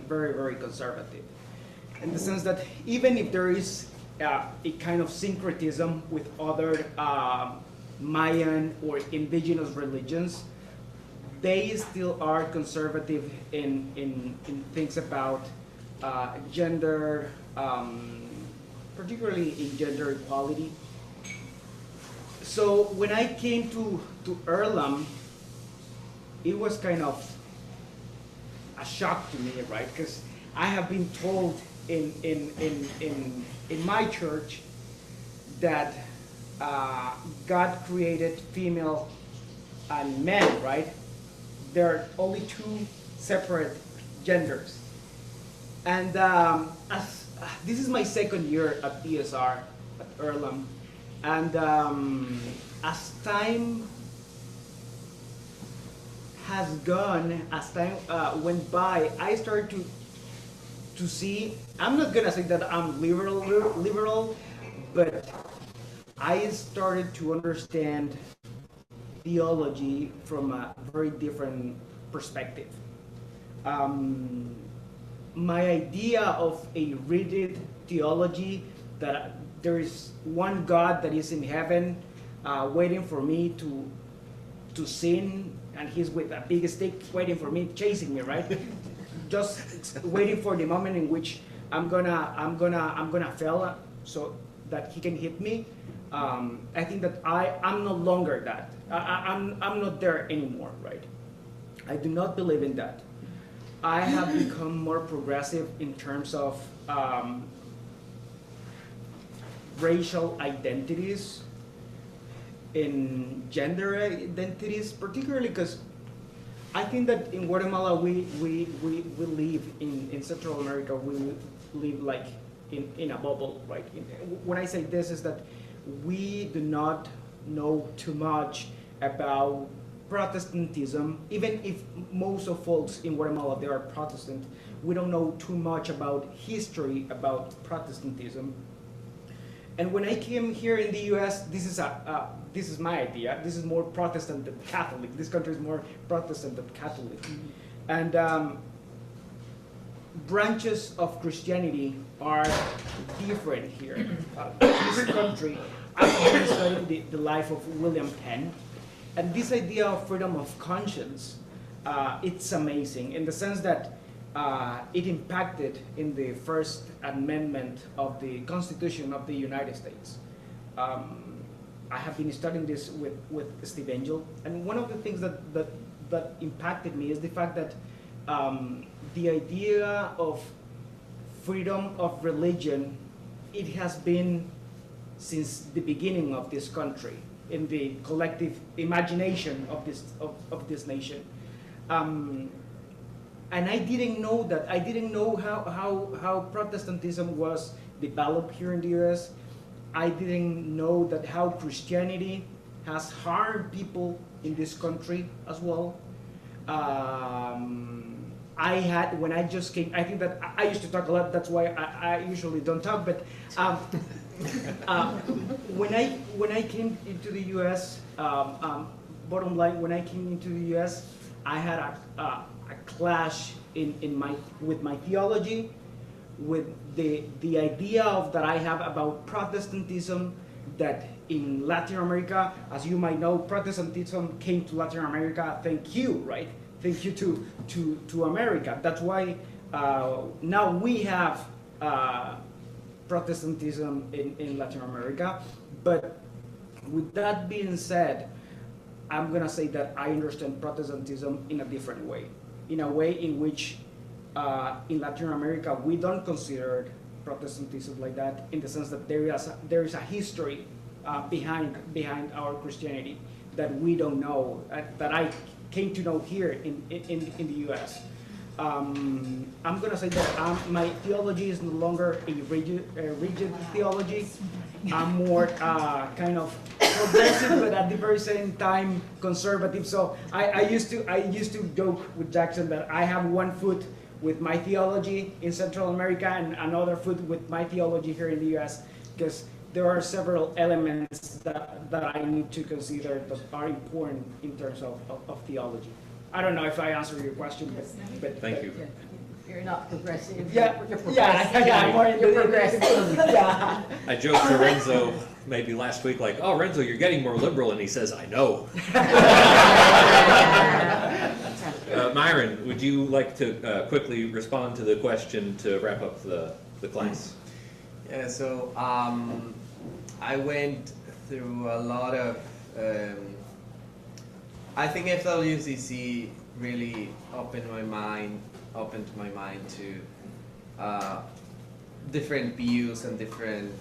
S12: very conservative, in the sense that even if there is a kind of syncretism with other Mayan or indigenous religions, they still are conservative in things about gender, particularly in gender equality. So when I came to Earlham, it was kind of a shock to me, right? Because I have been told in my church that God created female and men, right? There are only two separate genders. And this is my second year at ESR, at Earlham. And as time has gone, as time went by, I started to see, I'm not gonna say that I'm liberal, but I started to understand theology from a very different perspective. My idea of a rigid theology that there is one God that is in heaven waiting for me to sin, and he's with a big stick waiting for me, chasing me, right? Just waiting for the moment in which I'm gonna fail so that he can hit me. I think that I'm no longer that. I'm not there anymore, right? I do not believe in that. I have become more progressive in terms of racial identities, in gender identities, particularly because I think that in Guatemala we live in Central America, we live like in a bubble, right? When I say this is that we do not know too much about Protestantism. Even if most of folks in Guatemala, they are Protestant, we don't know too much about history about Protestantism. And when I came here in the U.S., this is my idea. This is more Protestant than Catholic. This country is more Protestant than Catholic. And branches of Christianity are different here. This country, I've been studying the life of William Penn, and this idea of freedom of conscience, it's amazing in the sense that it impacted in the First Amendment of the Constitution of the United States. I have been studying this with Steve Angel, and one of the things that impacted me is the fact that the idea of freedom of religion, it has been since the beginning of this country, in the collective imagination of this nation. And I didn't know that. I didn't know how Protestantism was developed here in the U.S. I didn't know that how Christianity has harmed people in this country as well. When I just came, I think that I used to talk a lot, that's why I usually don't talk, but when I came into the U.S., bottom line, when I came into the U.S., I had a clash with my theology, with the idea that I have about Protestantism, that in Latin America, as you might know, Protestantism came to Latin America, thank you, right? Thank you to America. That's why now we have Protestantism in Latin America. But with that being said, I'm gonna say that I understand Protestantism in a different way, in a way in which in Latin America we don't consider Protestantism like that, in the sense that there is a history behind our Christianity that we don't know, that I came to know here in the U.S. I'm gonna say that my theology is no longer a rigid theology. I'm more kind of progressive, but at the very same time conservative. So I used to joke with Jackson that I have one foot with my theology in Central America and another foot with my theology here in the U.S. because there are several elements that I need to consider that are important in terms of theology. I don't know if I answered your question, but
S1: Thank you.
S11: You're not progressive.
S12: Yeah,
S11: You're progressive.
S12: I'm more into
S11: You're progressive.
S12: Yeah.
S1: I joked to Renzo maybe last week, like, "Oh, Renzo, you're getting more liberal," and he says, "I know." Myron, would you like to quickly respond to the question to wrap up the class?
S3: Yeah, so I went through a lot of, I think FWCC really opened my mind to different views and different,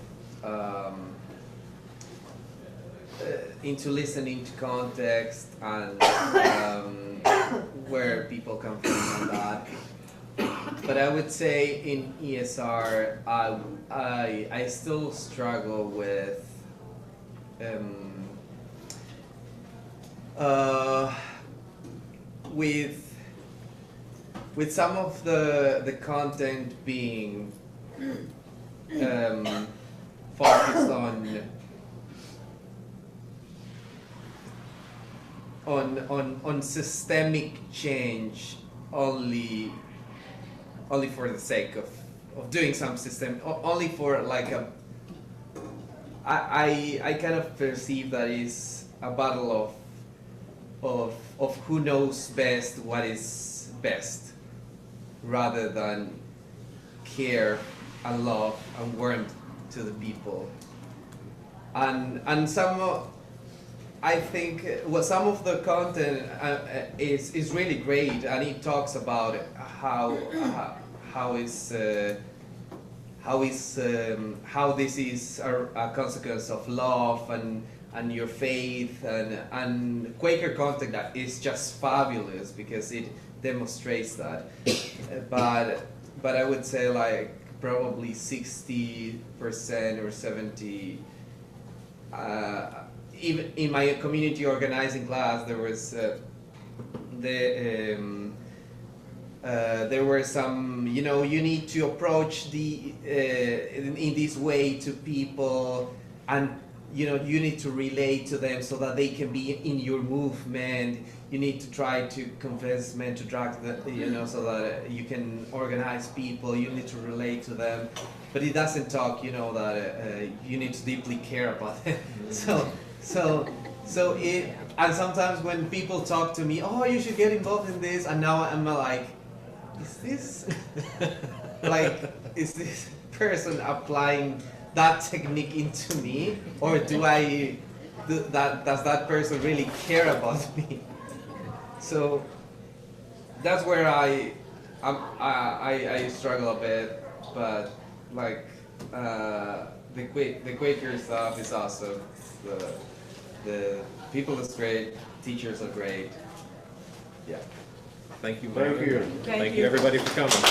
S3: into listening to context and where people come from and that. But I would say in ESR, I still struggle with some of the content being focused on on systemic change only for the sake of doing some system, only for like a. I kind of perceive that is a battle of who knows best what is best, rather than care and love and warmth to the people. And I think some of the content is really great, and it talks about how this is a consequence of love and your faith, and Quaker content that is just fabulous because it demonstrates that. But I would say like probably 60% or 70%. Even in my community organizing class, there was there were some, you know, you need to approach in this way to people, and you know, you need to relate to them so that they can be in your movement. You need to try to convince men to drag the, you know, so that you can organize people. You need to relate to them, but it doesn't talk, you know, that you need to deeply care about them. So it, and sometimes when people talk to me, oh, you should get involved in this, and now I'm like, is this like, is this person applying that technique into me, or does that person really care about me? So that's where I struggle a bit, but like the Quaker stuff is awesome. The people is great, teachers are great. Yeah.
S1: Thank you,
S10: Thank
S1: Myron.
S10: you.
S1: Thank you, everybody, for coming.